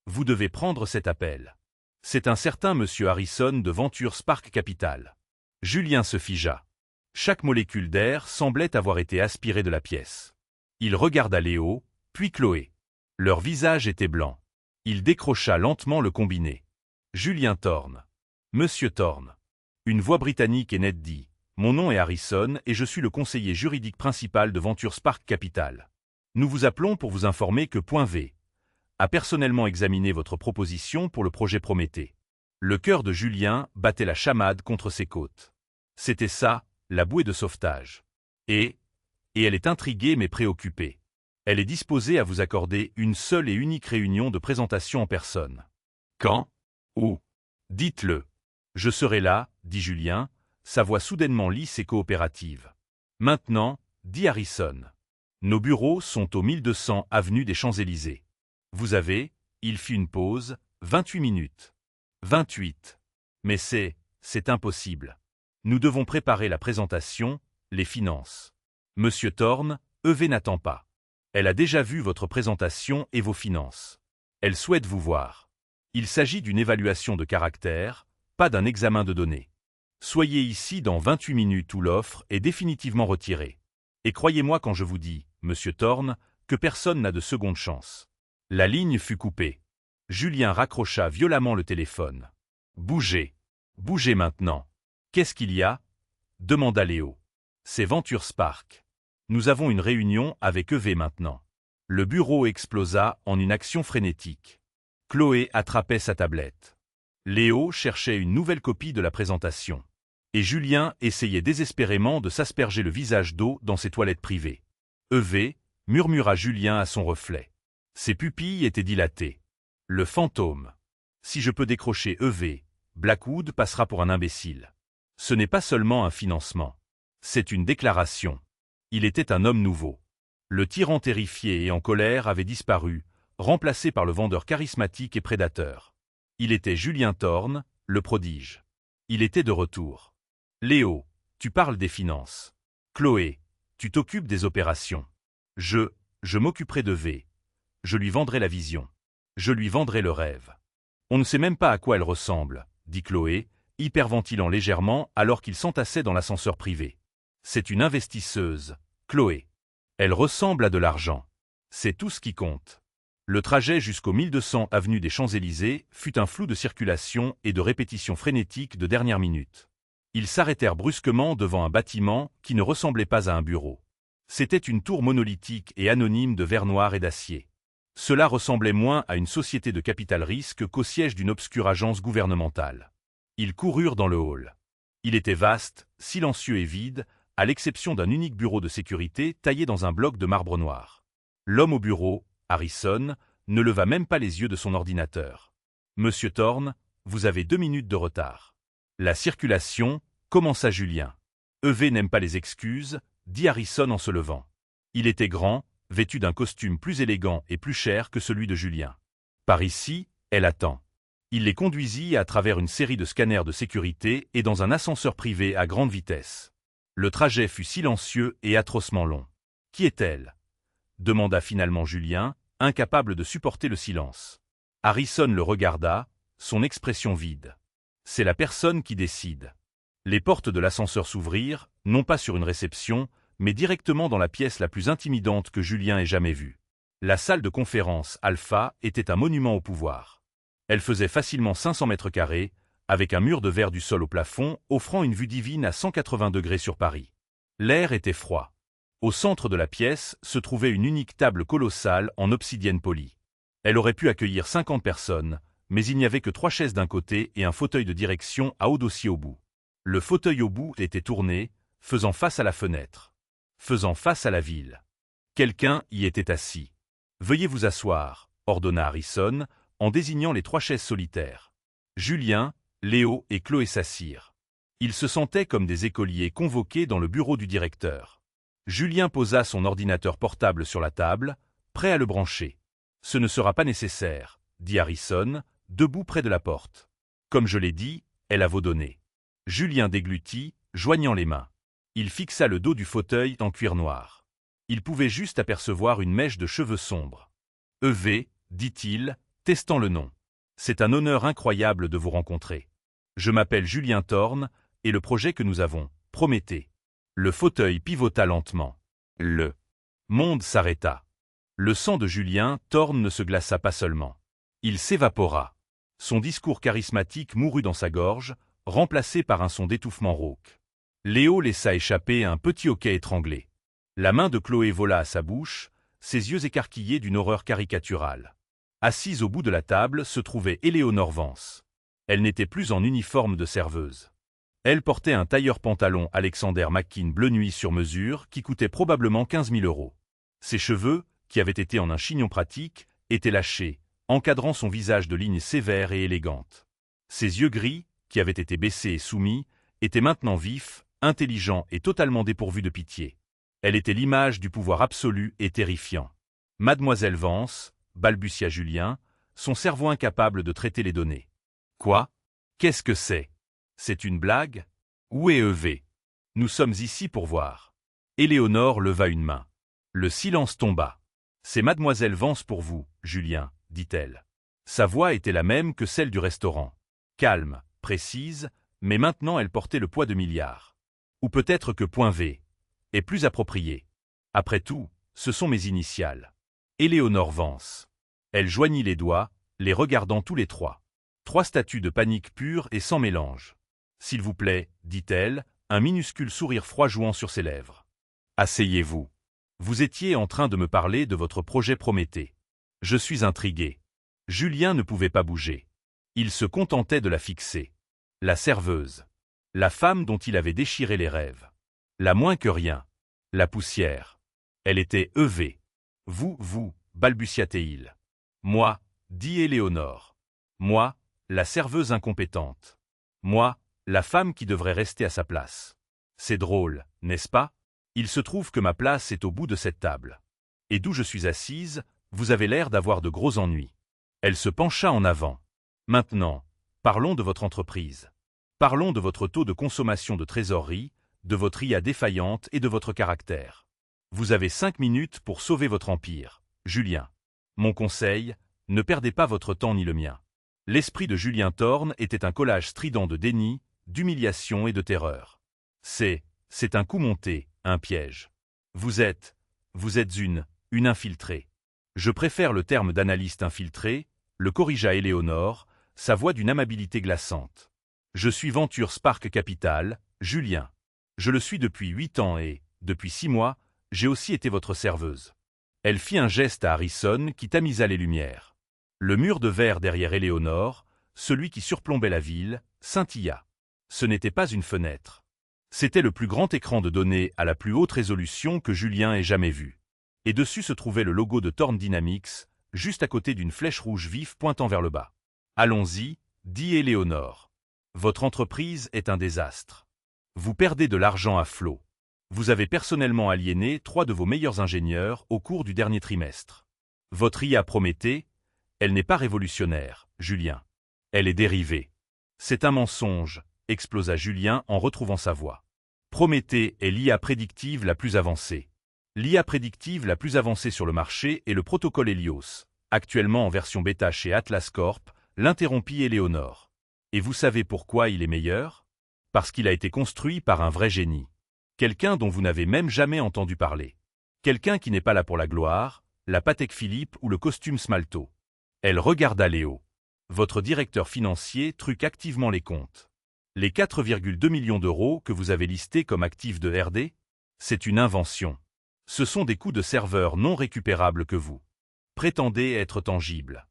Vous devez prendre cet appel. C'est un certain monsieur Harrison de Venture Spark Capital. Julien se figea. Chaque molécule d'air semblait avoir été aspirée de la pièce. Il regarda Léo, puis Chloé. Leur visage était blanc. Il décrocha lentement le combiné. Julien Thorne. Monsieur Thorne. Une voix britannique et nette dit. Mon nom est Harrison et je suis le conseiller juridique principal de Venture Spark Capital. Nous vous appelons pour vous informer que .V a personnellement examiné votre proposition pour le projet Prométhée. Le cœur de Julien battait la chamade contre ses côtes. C'était ça, la bouée de sauvetage. Et elle est intriguée mais préoccupée. Elle est disposée à vous accorder une seule et unique réunion de présentation en personne. Quand? Où? Dites-le. Je serai là, dit Julien, sa voix soudainement lisse et coopérative. Maintenant, dit Harrison. Nos bureaux sont au 1200 avenue des Champs-Élysées. Vous avez, il fit une pause, 28 minutes. 28. Mais c'est impossible. Nous devons préparer la présentation, les finances. Monsieur Thorne, EV n'attend pas. Elle a déjà vu votre présentation et vos finances. Elle souhaite vous voir. Il s'agit d'une évaluation de caractère, pas d'un examen de données. Soyez ici dans 28 minutes où l'offre est définitivement retirée. Et croyez-moi quand je vous dis, monsieur Thorne, que personne n'a de seconde chance. La ligne fut coupée. Julien raccrocha violemment le téléphone. Bougez. Bougez maintenant. Qu'est-ce qu'il y a? Demanda Léo. C'est Venture Spark. Nous avons une réunion avec EV maintenant. Le bureau explosa en une action frénétique. Chloé attrapait sa tablette. Léo cherchait une nouvelle copie de la présentation. Et Julien essayait désespérément de s'asperger le visage d'eau dans ses toilettes privées. EV, murmura Julien à son reflet. Ses pupilles étaient dilatées. Le fantôme. Si je peux décrocher EV, Blackwood passera pour un imbécile. Ce n'est pas seulement un financement. C'est une déclaration. Il était un homme nouveau. Le tyran terrifié et en colère avait disparu, remplacé par le vendeur charismatique et prédateur. Il était Julien Thorne, le prodige. Il était de retour. Léo, tu parles des finances. Chloé, tu t'occupes des opérations. Je m'occuperai de V. Je lui vendrai la vision. Je lui vendrai le rêve. On ne sait même pas à quoi elle ressemble, dit Chloé, hyperventilant légèrement alors qu'il s'entassait dans l'ascenseur privé. C'est une investisseuse, Chloé. Elle ressemble à de l'argent. C'est tout ce qui compte. Le trajet jusqu'au 1200 avenue des Champs-Élysées fut un flou de circulation et de répétitions frénétiques de dernière minute. Ils s'arrêtèrent brusquement devant un bâtiment qui ne ressemblait pas à un bureau. C'était une tour monolithique et anonyme de verre noir et d'acier. Cela ressemblait moins à une société de capital risque qu'au siège d'une obscure agence gouvernementale. Ils coururent dans le hall. Il était vaste, silencieux et vide, à l'exception d'un unique bureau de sécurité taillé dans un bloc de marbre noir. L'homme au bureau, Harrison, ne leva même pas les yeux de son ordinateur. « Monsieur Thorne, vous avez 2 minutes de retard. » La circulation, commença Julien. « EV n'aime pas les excuses, » dit Harrison en se levant. Il était grand, vêtu d'un costume plus élégant et plus cher que celui de Julien. « Par ici, elle attend. » Il les conduisit à travers une série de scanners de sécurité et dans un ascenseur privé à grande vitesse. Le trajet fut silencieux et atrocement long. Qui est-elle? Demanda finalement Julien, incapable de supporter le silence. Harrison le regarda, son expression vide. C'est la personne qui décide. Les portes de l'ascenseur s'ouvrirent, non pas sur une réception, mais directement dans la pièce la plus intimidante que Julien ait jamais vue. La salle de conférence Alpha était un monument au pouvoir. Elle faisait facilement 500 mètres carrés, avec un mur de verre du sol au plafond, offrant une vue divine à 180 degrés sur Paris. L'air était froid. Au centre de la pièce se trouvait une unique table colossale en obsidienne polie. Elle aurait pu accueillir 50 personnes, mais il n'y avait que 3 chaises d'un côté et un fauteuil de direction à haut dossier au bout. Le fauteuil au bout était tourné, faisant face à la fenêtre, faisant face à la ville. Quelqu'un y était assis. « Veuillez vous asseoir », ordonna Harrison, en désignant les 3 chaises solitaires. Julien, Léo et Chloé s'assirent. Ils se sentaient comme des écoliers convoqués dans le bureau du directeur. Julien posa son ordinateur portable sur la table, prêt à le brancher. « Ce ne sera pas nécessaire », dit Harrison, debout près de la porte. « Comme je l'ai dit, elle a vos données. » Julien déglutit, joignant les mains. Il fixa le dos du fauteuil en cuir noir. Il pouvait juste apercevoir une mèche de cheveux sombres. « EV, dit-il, testant le nom. C'est un honneur incroyable de vous rencontrer. Je m'appelle Julien Thorne, et le projet que nous avons, Prométhée. » Le fauteuil pivota lentement. Le monde s'arrêta. Le sang de Julien Thorne ne se glaça pas seulement. Il s'évapora. Son discours charismatique mourut dans sa gorge, remplacé par un son d'étouffement rauque. Léo laissa échapper un petit hoquet étranglé. La main de Chloé vola à sa bouche, ses yeux écarquillés d'une horreur caricaturale. Assise au bout de la table se trouvait Éléonore Vance. Elle n'était plus en uniforme de serveuse. Elle portait un tailleur-pantalon Alexander McQueen bleu nuit sur mesure qui coûtait probablement 15 000 €. Ses cheveux, qui avaient été en un chignon pratique, étaient lâchés, encadrant son visage de lignes sévères et élégantes. Ses yeux gris, qui avaient été baissés et soumis, étaient maintenant vifs, intelligents et totalement dépourvus de pitié. Elle était l'image du pouvoir absolu et terrifiant. « Mademoiselle Vance », balbutia Julien, son cerveau incapable de traiter les données. « Quoi? Qu'est-ce que c'est? C'est une blague? Où est EV? Nous sommes ici pour voir. » Éléonore leva une main. Le silence tomba. « C'est Mademoiselle Vance pour vous, Julien, » dit-elle. Sa voix était la même que celle du restaurant. Calme, précise, mais maintenant elle portait le poids de milliards. Ou peut-être que point V est plus approprié. Après tout, ce sont mes initiales. Éléonore Vance. Elle joignit les doigts, les regardant tous les 3. 3 statues de panique pure et sans mélange. « S'il vous plaît, » dit-elle, un minuscule sourire froid jouant sur ses lèvres. « Asseyez-vous. Vous étiez en train de me parler de votre projet Prométhée. Je suis intrigué. » Julien ne pouvait pas bouger. Il se contentait de la fixer. La serveuse. La femme dont il avait déchiré les rêves. La moins que rien. La poussière. Elle était EV. « Vous, balbutia-t-il. « Moi, » dit Éléonore. « Moi, la serveuse incompétente. Moi, la femme qui devrait rester à sa place. C'est drôle, n'est-ce pas? Il se trouve que ma place est au bout de cette table. Et d'où je suis assise, vous avez l'air d'avoir de gros ennuis. » Elle se pencha en avant. « Maintenant, parlons de votre entreprise. Parlons de votre taux de consommation de trésorerie, de votre IA défaillante et de votre caractère. Vous avez 5 minutes pour sauver votre empire, Julien. Mon conseil, ne perdez pas votre temps ni le mien. » L'esprit de Julien Thorne était un collage strident de déni, d'humiliation et de terreur. C'est un coup monté, un piège. Vous êtes une infiltrée. Je préfère le terme d'analyste infiltré, le corrigea Éléonore, sa voix d'une amabilité glaçante. Je suis Venture Spark Capital, Julien. Je le suis depuis 8 ans et, depuis 6 mois, j'ai aussi été votre serveuse. Elle fit un geste à Harrison qui tamisa les lumières. Le mur de verre derrière Éléonore, celui qui surplombait la ville, scintilla. Ce n'était pas une fenêtre. C'était le plus grand écran de données à la plus haute résolution que Julien ait jamais vu. Et dessus se trouvait le logo de Thorne Dynamics, juste à côté d'une flèche rouge vive pointant vers le bas. « Allons-y, » dit Éléonore. « Votre entreprise est un désastre. Vous perdez de l'argent à flot. Vous avez personnellement aliéné 3 de vos meilleurs ingénieurs au cours du dernier trimestre. Votre IA Prométhée, elle n'est pas révolutionnaire, Julien. Elle est dérivée. C'est un mensonge, explosa Julien en retrouvant sa voix. Prométhée est l'IA prédictive la plus avancée. L'IA prédictive la plus avancée sur le marché est le protocole Helios, actuellement en version bêta chez Atlas Corp, l'interrompit Éléonore. Et vous savez pourquoi il est meilleur? Parce qu'il a été construit par un vrai génie. Quelqu'un dont vous n'avez même jamais entendu parler. Quelqu'un qui n'est pas là pour la gloire, la Patek Philippe ou le costume Smalto. Elle regarda Léo. Votre directeur financier truque activement les comptes. Les 4,2 millions d'euros que vous avez listés comme actifs de RD, c'est une invention. Ce sont des coûts de serveur non récupérables que vous prétendez être tangibles.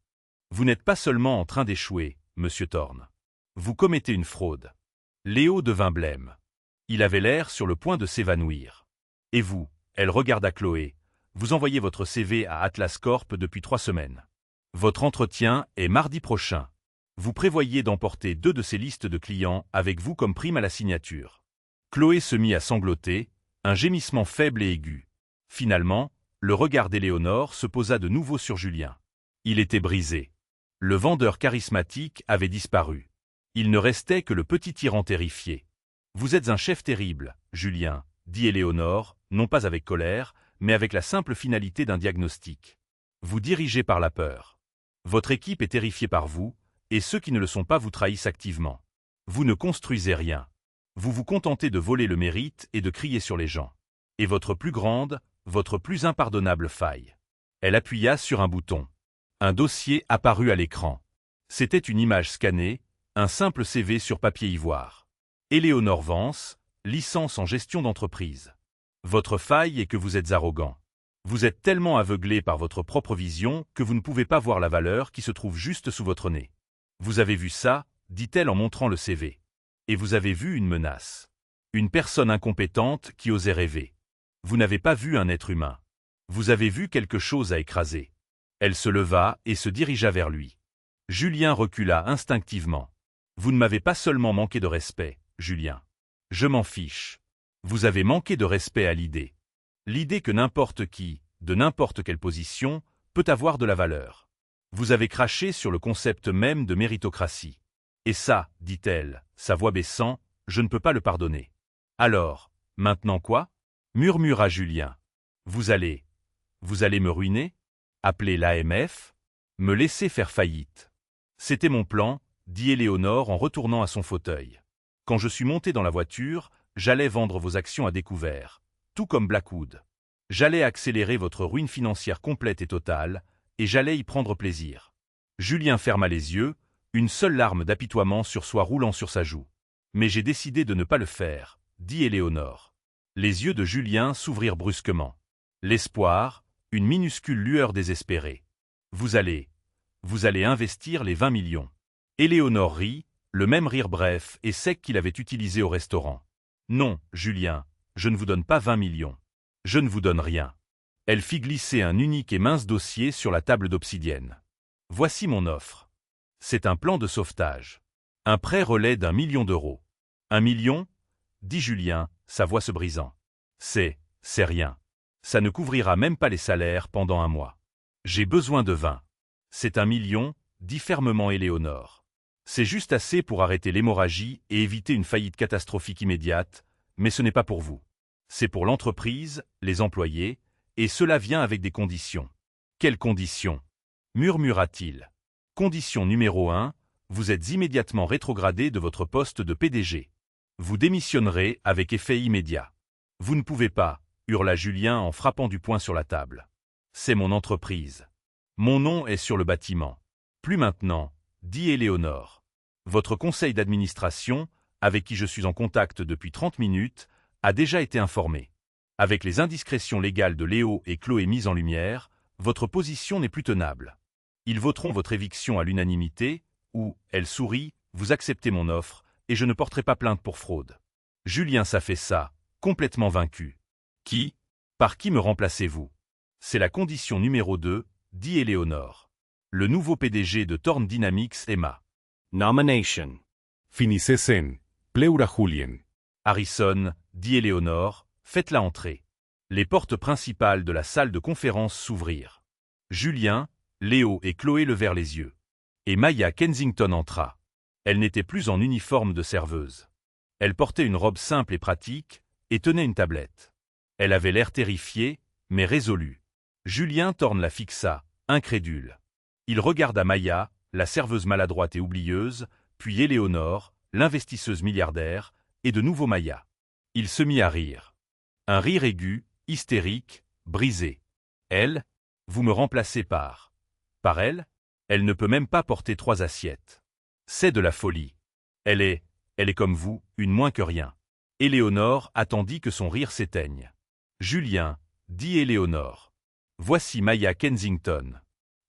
Vous n'êtes pas seulement en train d'échouer, monsieur Thorne. Vous commettez une fraude. Léo devint blême. Il avait l'air sur le point de s'évanouir. Et vous, elle regarda Chloé, vous envoyez votre CV à Atlas Corp depuis 3 semaines. Votre entretien est mardi prochain. Vous prévoyez d'emporter 2 de ces listes de clients avec vous comme prime à la signature. Chloé se mit à sangloter, un gémissement faible et aigu. Finalement, le regard d'Éléonore se posa de nouveau sur Julien. Il était brisé. Le vendeur charismatique avait disparu. Il ne restait que le petit tyran terrifié. Vous êtes un chef terrible, Julien, dit Éléonore, non pas avec colère, mais avec la simple finalité d'un diagnostic. Vous dirigez par la peur. Votre équipe est terrifiée par vous, et ceux qui ne le sont pas vous trahissent activement. Vous ne construisez rien. Vous vous contentez de voler le mérite et de crier sur les gens. Et votre plus grande, votre plus impardonnable faille. Elle appuya sur un bouton. Un dossier apparut à l'écran. C'était une image scannée, un simple CV sur papier ivoire. Éléonore Vance, licence en gestion d'entreprise. Votre faille est que vous êtes arrogant. Vous êtes tellement aveuglé par votre propre vision que vous ne pouvez pas voir la valeur qui se trouve juste sous votre nez. Vous avez vu ça, dit-elle en montrant le CV. Et vous avez vu une menace. Une personne incompétente qui osait rêver. Vous n'avez pas vu un être humain. Vous avez vu quelque chose à écraser. Elle se leva et se dirigea vers lui. Julien recula instinctivement. Vous ne m'avez pas seulement manqué de respect, Julien. Je m'en fiche. Vous avez manqué de respect à l'idée. L'idée que n'importe qui, de n'importe quelle position, peut avoir de la valeur. Vous avez craché sur le concept même de méritocratie. Et ça, dit-elle, sa voix baissant, je ne peux pas le pardonner. Alors, maintenant quoi? Murmura Julien. Vous allez me ruiner? Appeler l'AMF? Me laisser faire faillite? C'était mon plan, dit Éléonore en retournant à son fauteuil. Quand je suis monté dans la voiture, j'allais vendre vos actions à découvert, tout comme Blackwood. J'allais accélérer votre ruine financière complète et totale, et j'allais y prendre plaisir. Julien ferma les yeux, une seule larme d'apitoiement sur soi roulant sur sa joue. Mais j'ai décidé de ne pas le faire, dit Éléonore. Les yeux de Julien s'ouvrirent brusquement. L'espoir, une minuscule lueur désespérée. Vous allez investir les 20 millions. Éléonore rit, le même rire bref et sec qu'il avait utilisé au restaurant. Non, Julien, je ne vous donne pas 20 millions. Je ne vous donne rien. Elle fit glisser un unique et mince dossier sur la table d'obsidienne. Voici mon offre. C'est un plan de sauvetage. Un prêt relais d'1 million d'euros. 1 million? Dit Julien, sa voix se brisant. C'est rien. Ça ne couvrira même pas les salaires pendant 1 mois. J'ai besoin de 20. C'est 1 million, dit fermement Éléonore. C'est juste assez pour arrêter l'hémorragie et éviter une faillite catastrophique immédiate, mais ce n'est pas pour vous. C'est pour l'entreprise, les employés, et cela vient avec des conditions. Quelles conditions? Murmura-t-il. Condition numéro 1, vous êtes immédiatement rétrogradé de votre poste de PDG. Vous démissionnerez avec effet immédiat. Vous ne pouvez pas, hurla Julien en frappant du poing sur la table. C'est mon entreprise. Mon nom est sur le bâtiment. Plus maintenant, dit Éléonore. Votre conseil d'administration, avec qui je suis en contact depuis 30 minutes, a déjà été informé. Avec les indiscrétions légales de Léo et Chloé mises en lumière, votre position n'est plus tenable. Ils voteront votre éviction à l'unanimité, ou, elle sourit, vous acceptez mon offre, et je ne porterai pas plainte pour fraude. Julien s'affaissa, complètement vaincu. Qui? Par qui me remplacez-vous? C'est la condition numéro 2, dit Éléonore. Le nouveau PDG de Thorne Dynamics Emma. Nomination. Finisesen, pleura Julien. Harrison, dit Éléonore, faites-la entrer. Les portes principales de la salle de conférence s'ouvrirent. Julien, Léo et Chloé levèrent les yeux. Et Maya Kensington entra. Elle n'était plus en uniforme de serveuse. Elle portait une robe simple et pratique, et tenait une tablette. Elle avait l'air terrifiée, mais résolu. Julien Thorne la fixa, incrédule. Il regarda Maya, la serveuse maladroite et oublieuse, puis Éléonore, l'investisseuse milliardaire, et de nouveau Maya. Il se mit à rire. Un rire aigu, hystérique, brisé. Elle, vous me remplacez par elle? Elle ne peut même pas porter 3 assiettes. C'est de la folie. Elle est comme vous, une moins que rien. Éléonore attendit que son rire s'éteigne. Julien, dit Éléonore. Voici Maya Kensington.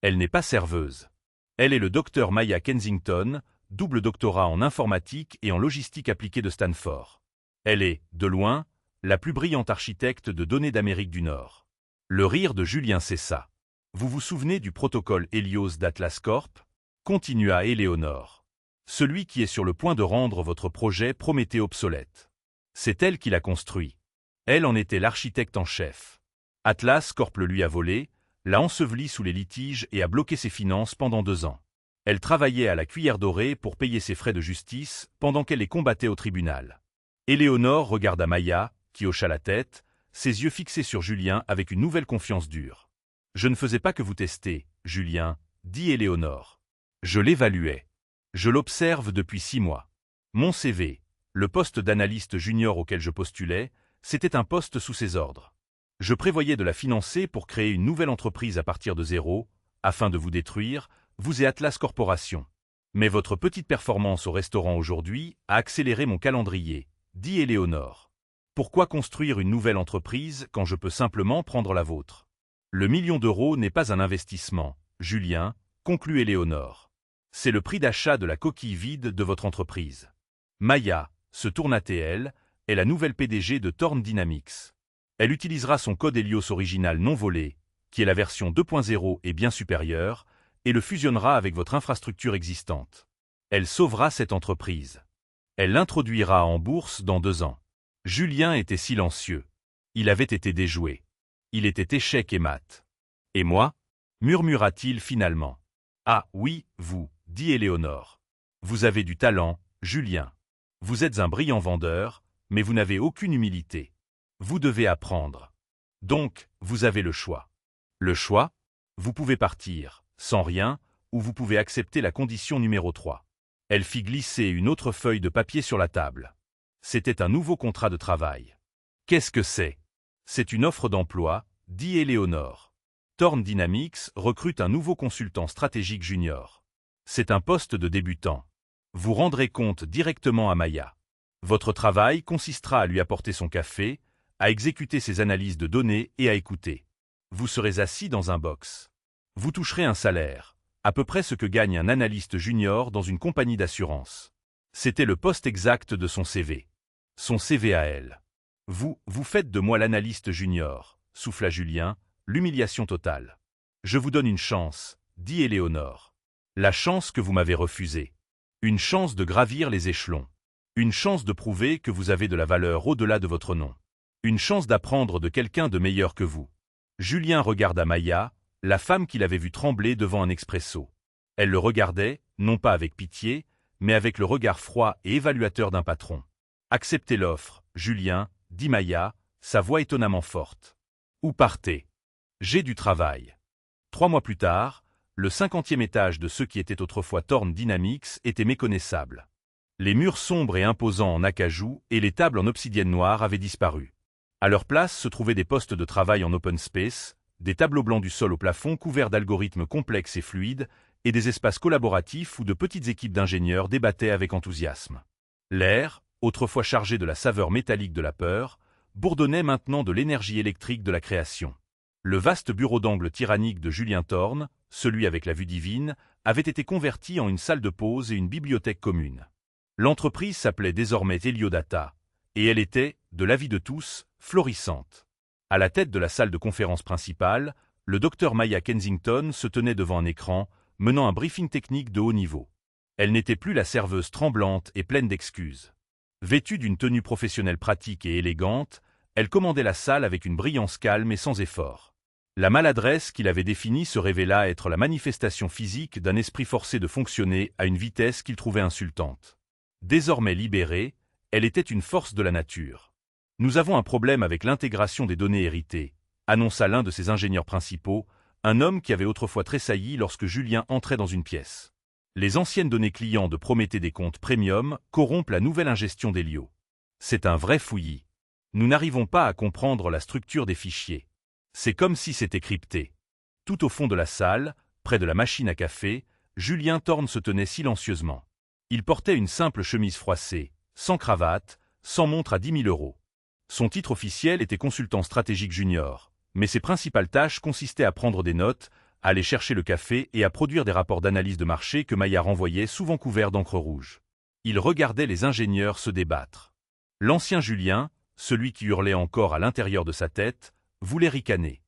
Elle n'est pas serveuse. Elle est le docteur Maya Kensington, double doctorat en informatique et en logistique appliquée de Stanford. Elle est, de loin, la plus brillante architecte de données d'Amérique du Nord. Le rire de Julien cessa. Vous vous souvenez du protocole Helios d'Atlas Corp? Continua Éléonore. Celui qui est sur le point de rendre votre projet Prométhée obsolète. C'est elle qui l'a construit. Elle en était l'architecte en chef. Atlas Corp le lui a volé, l'a enseveli sous les litiges et a bloqué ses finances pendant 2 ans. Elle travaillait à la cuillère dorée pour payer ses frais de justice pendant qu'elle les combattait au tribunal. Éléonore regarda Maya, qui hocha la tête, ses yeux fixés sur Julien avec une nouvelle confiance dure. Je ne faisais pas que vous tester, Julien, dit Éléonore. Je l'évaluais. Je l'observe depuis 6 mois. Mon CV, le poste d'analyste junior auquel je postulais, c'était un poste sous ses ordres. Je prévoyais de la financer pour créer une nouvelle entreprise à partir de zéro, afin de vous détruire, vous et Atlas Corporation. Mais votre petite performance au restaurant aujourd'hui a accéléré mon calendrier, dit Éléonore. Pourquoi construire une nouvelle entreprise quand je peux simplement prendre la vôtre? Le 1 million d'euros n'est pas un investissement, Julien, conclut Éléonore. C'est le prix d'achat de la coquille vide de votre entreprise. Maya, se tourna elle, est la nouvelle PDG de Thorne Dynamics. Elle utilisera son code Helios original non volé, qui est la version 2.0 et bien supérieure, et le fusionnera avec votre infrastructure existante. Elle sauvera cette entreprise. Elle l'introduira en bourse dans 2 ans. Julien était silencieux. Il avait été déjoué. Il était échec et mat. Et moi? Murmura-t-il finalement. Ah oui, vous, dit Éléonore. Vous avez du talent, Julien. Vous êtes un brillant vendeur, mais vous n'avez aucune humilité. Vous devez apprendre. Donc, vous avez le choix. Le choix? Vous pouvez partir, sans rien, ou vous pouvez accepter la condition numéro 3. Elle fit glisser une autre feuille de papier sur la table. C'était un nouveau contrat de travail. Qu'est-ce que c'est? C'est une offre d'emploi, dit Éléonore. Thorne Dynamics recrute un nouveau consultant stratégique junior. C'est un poste de débutant. Vous rendrez compte directement à Maya. Votre travail consistera à lui apporter son café, à exécuter ses analyses de données et à écouter. Vous serez assis dans un box. Vous toucherez un salaire, à peu près ce que gagne un analyste junior dans une compagnie d'assurance. C'était le poste exact de son CV. Son CV à elle. Vous faites de moi l'analyste junior, souffla Julien, l'humiliation totale. Je vous donne une chance, dit Éléonore. La chance que vous m'avez refusée. Une chance de gravir les échelons. Une chance de prouver que vous avez de la valeur au-delà de votre nom. Une chance d'apprendre de quelqu'un de meilleur que vous. Julien regarda Maya, la femme qu'il avait vue trembler devant un expresso. Elle le regardait, non pas avec pitié, mais avec le regard froid et évaluateur d'un patron. Acceptez l'offre, Julien, dit Maya, sa voix étonnamment forte. Où partez? J'ai du travail. 3 mois plus tard, le 50e étage de ce qui était autrefois Thorne Dynamics était méconnaissable. Les murs sombres et imposants en acajou et les tables en obsidienne noire avaient disparu. À leur place se trouvaient des postes de travail en open space, des tableaux blancs du sol au plafond couverts d'algorithmes complexes et fluides, et des espaces collaboratifs où de petites équipes d'ingénieurs débattaient avec enthousiasme. L'air, autrefois chargé de la saveur métallique de la peur, bourdonnait maintenant de l'énergie électrique de la création. Le vaste bureau d'angle tyrannique de Julien Thorne, celui avec la vue divine, avait été converti en une salle de pause et une bibliothèque commune. L'entreprise s'appelait désormais Heliodata, et elle était, de l'avis de tous, florissante. À la tête de la salle de conférence principale, le docteur Maya Kensington se tenait devant un écran, menant un briefing technique de haut niveau. Elle n'était plus la serveuse tremblante et pleine d'excuses. Vêtue d'une tenue professionnelle pratique et élégante, elle commandait la salle avec une brillance calme et sans effort. La maladresse qu'il avait définie se révéla être la manifestation physique d'un esprit forcé de fonctionner à une vitesse qu'il trouvait insultante. Désormais libérée, elle était une force de la nature. Nous avons un problème avec l'intégration des données héritées, annonça l'un de ses ingénieurs principaux, un homme qui avait autrefois tressailli lorsque Julien entrait dans une pièce. Les anciennes données clients de Prométhée des comptes premium corrompent la nouvelle ingestion d'Helio. C'est un vrai fouillis. Nous n'arrivons pas à comprendre la structure des fichiers. C'est comme si c'était crypté. Tout au fond de la salle, près de la machine à café, Julien Thorne se tenait silencieusement. Il portait une simple chemise froissée, sans cravate, sans montre à 10 000 euros. Son titre officiel était consultant stratégique junior, mais ses principales tâches consistaient à prendre des notes, à aller chercher le café et à produire des rapports d'analyse de marché que Maya renvoyait souvent couverts d'encre rouge. Il regardait les ingénieurs se débattre. L'ancien Julien, celui qui hurlait encore à l'intérieur de sa tête, voulait ricaner.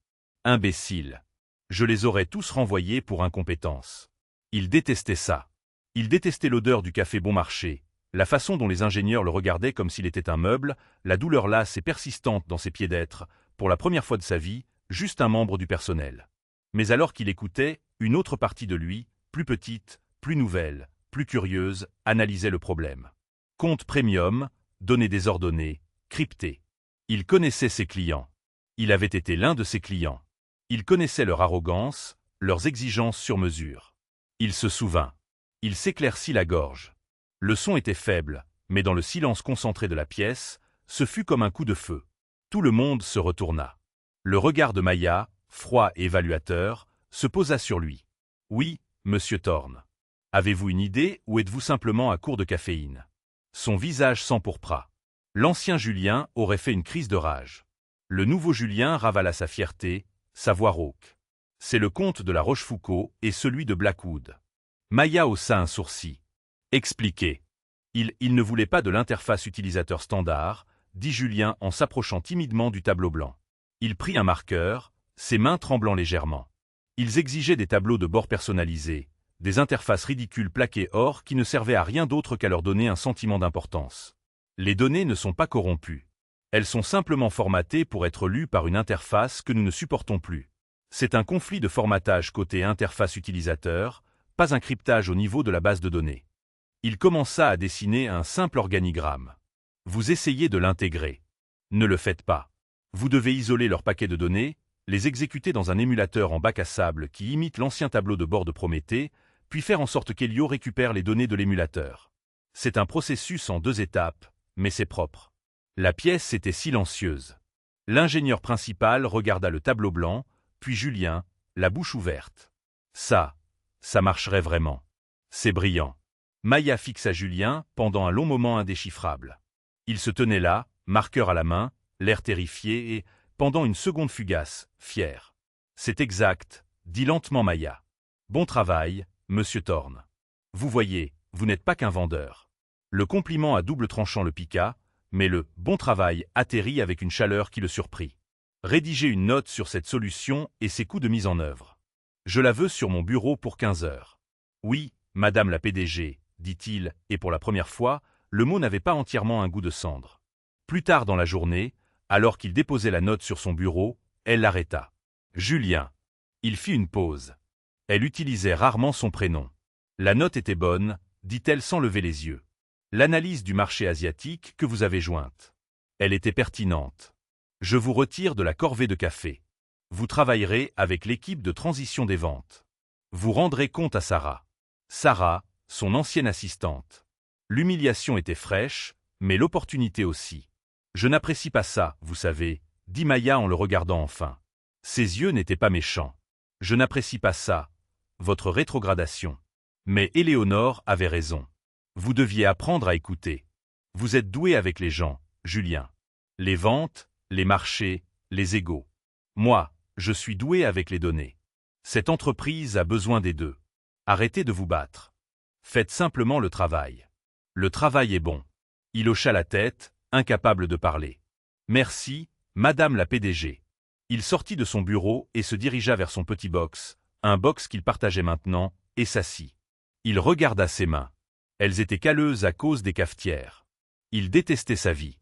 Imbécile. Je les aurais tous renvoyés pour incompétence. Il détestait ça. Il détestait l'odeur du café bon marché, la façon dont les ingénieurs le regardaient comme s'il était un meuble, la douleur lasse et persistante dans ses pieds d'être, pour la première fois de sa vie, juste un membre du personnel. Mais alors qu'il écoutait, une autre partie de lui, plus petite, plus nouvelle, plus curieuse, analysait le problème. Compte premium, données désordonnées, cryptées. Il connaissait ses clients. Il avait été l'un de ses clients. Il connaissait leur arrogance, leurs exigences sur mesure. Il se souvint. Il s'éclaircit la gorge. Le son était faible, mais dans le silence concentré de la pièce, ce fut comme un coup de feu. Tout le monde se retourna. Le regard de Maya, froid et évaluateur, se posa sur lui. « Oui, monsieur Thorne. Avez-vous une idée ou êtes-vous simplement à court de caféine ?» Son visage s'empourpra. L'ancien Julien aurait fait une crise de rage. Le nouveau Julien ravala sa fierté, sa voix rauque. « C'est le comte de la Rochefoucauld et celui de Blackwood. » Maya haussa un sourcil. « Expliquez. » Il ne voulait pas de l'interface utilisateur standard, dit Julien en s'approchant timidement du tableau blanc. Il prit un marqueur, ses mains tremblant légèrement. Ils exigeaient des tableaux de bord personnalisés, des interfaces ridicules plaquées or qui ne servaient à rien d'autre qu'à leur donner un sentiment d'importance. Les données ne sont pas corrompues. Elles sont simplement formatées pour être lues par une interface que nous ne supportons plus. C'est un conflit de formatage côté interface utilisateur, pas un cryptage au niveau de la base de données. Il commença à dessiner un simple organigramme. Vous essayez de l'intégrer. Ne le faites pas. Vous devez isoler leur paquet de données, les exécuter dans un émulateur en bac à sable qui imite l'ancien tableau de bord de Prométhée, puis faire en sorte qu'Helio récupère les données de l'émulateur. C'est un processus en 2 étapes, mais c'est propre. La pièce était silencieuse. L'ingénieur principal regarda le tableau blanc, puis Julien, la bouche ouverte. Ça marcherait vraiment. C'est brillant. Maya fixa Julien pendant un long moment indéchiffrable. Il se tenait là, marqueur à la main, l'air terrifié et, pendant une seconde fugace, fier. C'est exact, dit lentement Maya. Bon travail, monsieur Thorne. Vous voyez, vous n'êtes pas qu'un vendeur. Le compliment à double tranchant le piqua, mais le « bon travail » atterrit avec une chaleur qui le surprit. Rédigez une note sur cette solution et ses coûts de mise en œuvre. Je la veux sur mon bureau pour 15 heures. Oui, madame la PDG, dit-il, et pour la première fois, le mot n'avait pas entièrement un goût de cendre. Plus tard dans la journée, alors qu'il déposait la note sur son bureau, elle l'arrêta. Julien. Il fit une pause. Elle utilisait rarement son prénom. La note était bonne, dit-elle sans lever les yeux. L'analyse du marché asiatique que vous avez jointe. Elle était pertinente. Je vous retire de la corvée de café. Vous travaillerez avec l'équipe de transition des ventes. Vous rendrez compte à Sarah. Sarah, son ancienne assistante. L'humiliation était fraîche, mais l'opportunité aussi. Je n'apprécie pas ça, vous savez, dit Maya en le regardant enfin. Ses yeux n'étaient pas méchants. Je n'apprécie pas ça, votre rétrogradation. Mais Éléonore avait raison. Vous deviez apprendre à écouter. Vous êtes doué avec les gens, Julien. Les ventes, les marchés, les égos. Moi, je suis doué avec les données. Cette entreprise a besoin des deux. Arrêtez de vous battre. Faites simplement le travail. Le travail est bon. Il hocha la tête, incapable de parler. Merci, madame la PDG. Il sortit de son bureau et se dirigea vers son petit box, un box qu'il partageait maintenant, et s'assit. Il regarda ses mains. Elles étaient calleuses à cause des cafetières. Il détestait sa vie.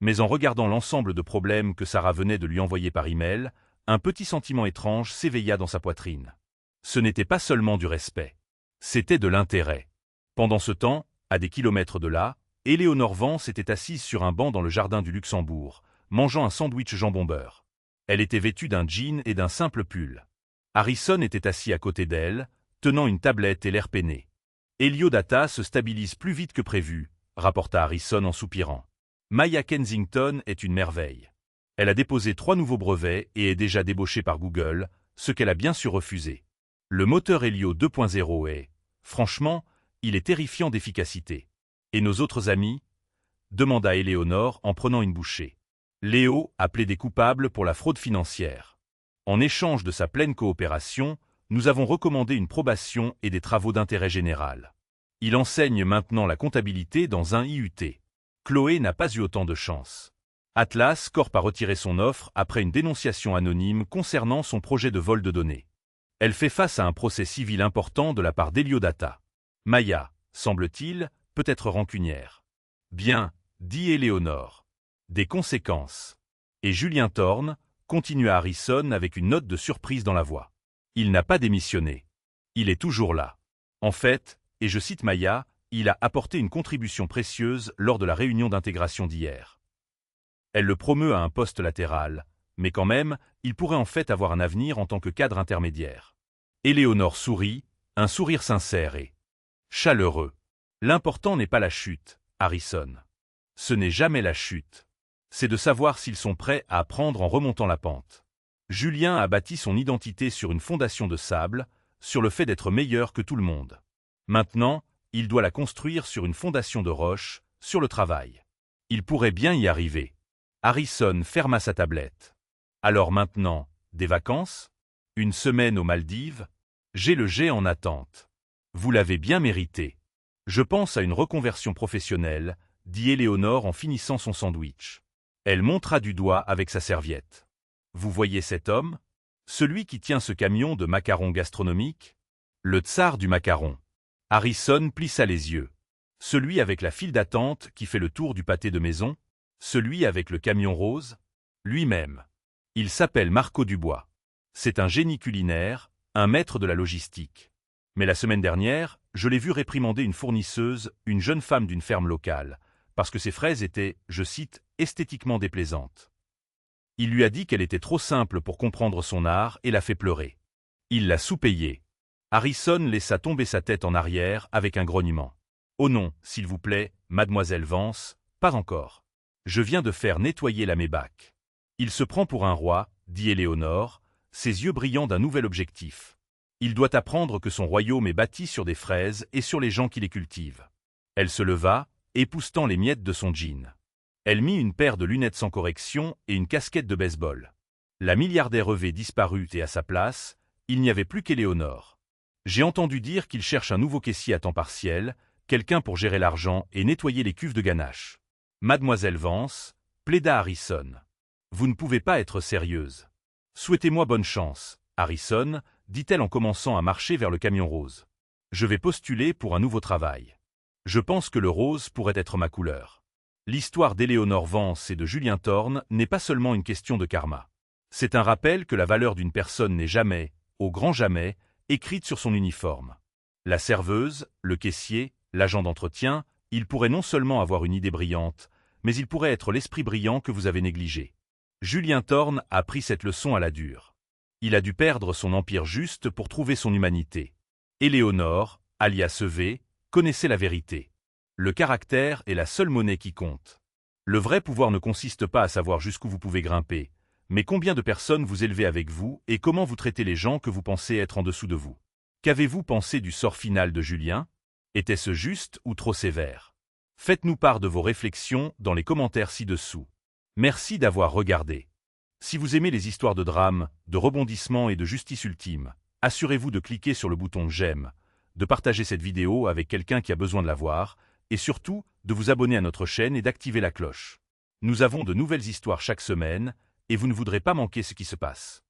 Mais en regardant l'ensemble de problèmes que Sarah venait de lui envoyer par email, un petit sentiment étrange s'éveilla dans sa poitrine. Ce n'était pas seulement du respect. C'était de l'intérêt. Pendant ce temps, à des kilomètres de là, Éléonore Vance était assise sur un banc dans le jardin du Luxembourg, mangeant un sandwich jambon-beurre. Elle était vêtue d'un jean et d'un simple pull. Harrison était assis à côté d'elle, tenant une tablette et l'air peiné. « Heliodata se stabilise plus vite que prévu », rapporta Harrison en soupirant. « Maya Kensington est une merveille. Elle a déposé 3 nouveaux brevets et est déjà débauchée par Google, ce qu'elle a bien sûr refusé. Le moteur Helio 2.0 est, franchement, il est terrifiant d'efficacité. Et nos autres amis ?» demanda Éléonore en prenant une bouchée. Léo a plaidé coupable pour la fraude financière. En échange de sa pleine coopération, nous avons recommandé une probation et des travaux d'intérêt général. Il enseigne maintenant la comptabilité dans un IUT. Chloé n'a pas eu autant de chance. Atlas Corp a retiré son offre après une dénonciation anonyme concernant son projet de vol de données. Elle fait face à un procès civil important de la part d'Heliodata. Maya, semble-t-il, peut être rancunière. Bien, dit Éléonore. Des conséquences. Et Julien Thorne, continua Harrison avec une note de surprise dans la voix. Il n'a pas démissionné. Il est toujours là. En fait, et je cite Maya, il a apporté une contribution précieuse lors de la réunion d'intégration d'hier. Elle le promeut à un poste latéral, mais quand même, il pourrait en fait avoir un avenir en tant que cadre intermédiaire. Éléonore sourit, un sourire sincère et chaleureux. L'important n'est pas la chute, Harrison. Ce n'est jamais la chute. C'est de savoir s'ils sont prêts à apprendre en remontant la pente. Julien a bâti son identité sur une fondation de sable, sur le fait d'être meilleur que tout le monde. Maintenant, il doit la construire sur une fondation de roche, sur le travail. Il pourrait bien y arriver. Harrison ferma sa tablette. Alors maintenant, des vacances? Une semaine aux Maldives? J'ai le jet en attente. Vous l'avez bien mérité. Je pense à une reconversion professionnelle, dit Éléonore en finissant son sandwich. Elle montra du doigt avec sa serviette. Vous voyez cet homme? Celui qui tient ce camion de macarons gastronomiques? Le tsar du macaron. Harrison plissa les yeux. Celui avec la file d'attente qui fait le tour du pâté de maison? Celui avec le camion rose? Lui-même. Il s'appelle Marco Dubois. C'est un génie culinaire, un maître de la logistique. Mais la semaine dernière, je l'ai vu réprimander une fournisseuse, une jeune femme d'une ferme locale, parce que ses fraises étaient, je cite, esthétiquement déplaisantes. Il lui a dit qu'elle était trop simple pour comprendre son art et l'a fait pleurer. Il l'a sous-payée. Harrison laissa tomber sa tête en arrière avec un grognement. « Oh non, s'il vous plaît, mademoiselle Vance, pas encore. Je viens de faire nettoyer la Maybach. » Il se prend pour un roi, dit Éléonore, ses yeux brillant d'un nouvel objectif. Il doit apprendre que son royaume est bâti sur des fraises et sur les gens qui les cultivent. Elle se leva, époussetant les miettes de son jean. Elle mit une paire de lunettes sans correction et une casquette de baseball. La milliardaire EV disparut et à sa place, il n'y avait plus qu'Éléonore. J'ai entendu dire qu'il cherche un nouveau caissier à temps partiel, quelqu'un pour gérer l'argent et nettoyer les cuves de ganache. Mademoiselle Vance, plaida Harrison. Vous ne pouvez pas être sérieuse. Souhaitez-moi bonne chance, Harrison, dit-elle en commençant à marcher vers le camion rose. Je vais postuler pour un nouveau travail. Je pense que le rose pourrait être ma couleur. L'histoire d'Éléonore Vance et de Julien Thorne n'est pas seulement une question de karma. C'est un rappel que la valeur d'une personne n'est jamais, au grand jamais, écrite sur son uniforme. La serveuse, le caissier, l'agent d'entretien, il pourrait non seulement avoir une idée brillante, mais il pourrait être l'esprit brillant que vous avez négligé. Julien Thorne a pris cette leçon à la dure. Il a dû perdre son empire juste pour trouver son humanité. Éléonore, alias EV, connaissait la vérité. Le caractère est la seule monnaie qui compte. Le vrai pouvoir ne consiste pas à savoir jusqu'où vous pouvez grimper, mais combien de personnes vous élevez avec vous et comment vous traitez les gens que vous pensez être en dessous de vous. Qu'avez-vous pensé du sort final de Julien? Était-ce juste ou trop sévère? Faites-nous part de vos réflexions dans les commentaires ci-dessous. Merci d'avoir regardé. Si vous aimez les histoires de drame, de rebondissement et de justice ultime, assurez-vous de cliquer sur le bouton j'aime, de partager cette vidéo avec quelqu'un qui a besoin de la voir, et surtout, de vous abonner à notre chaîne et d'activer la cloche. Nous avons de nouvelles histoires chaque semaine, et vous ne voudrez pas manquer ce qui se passe.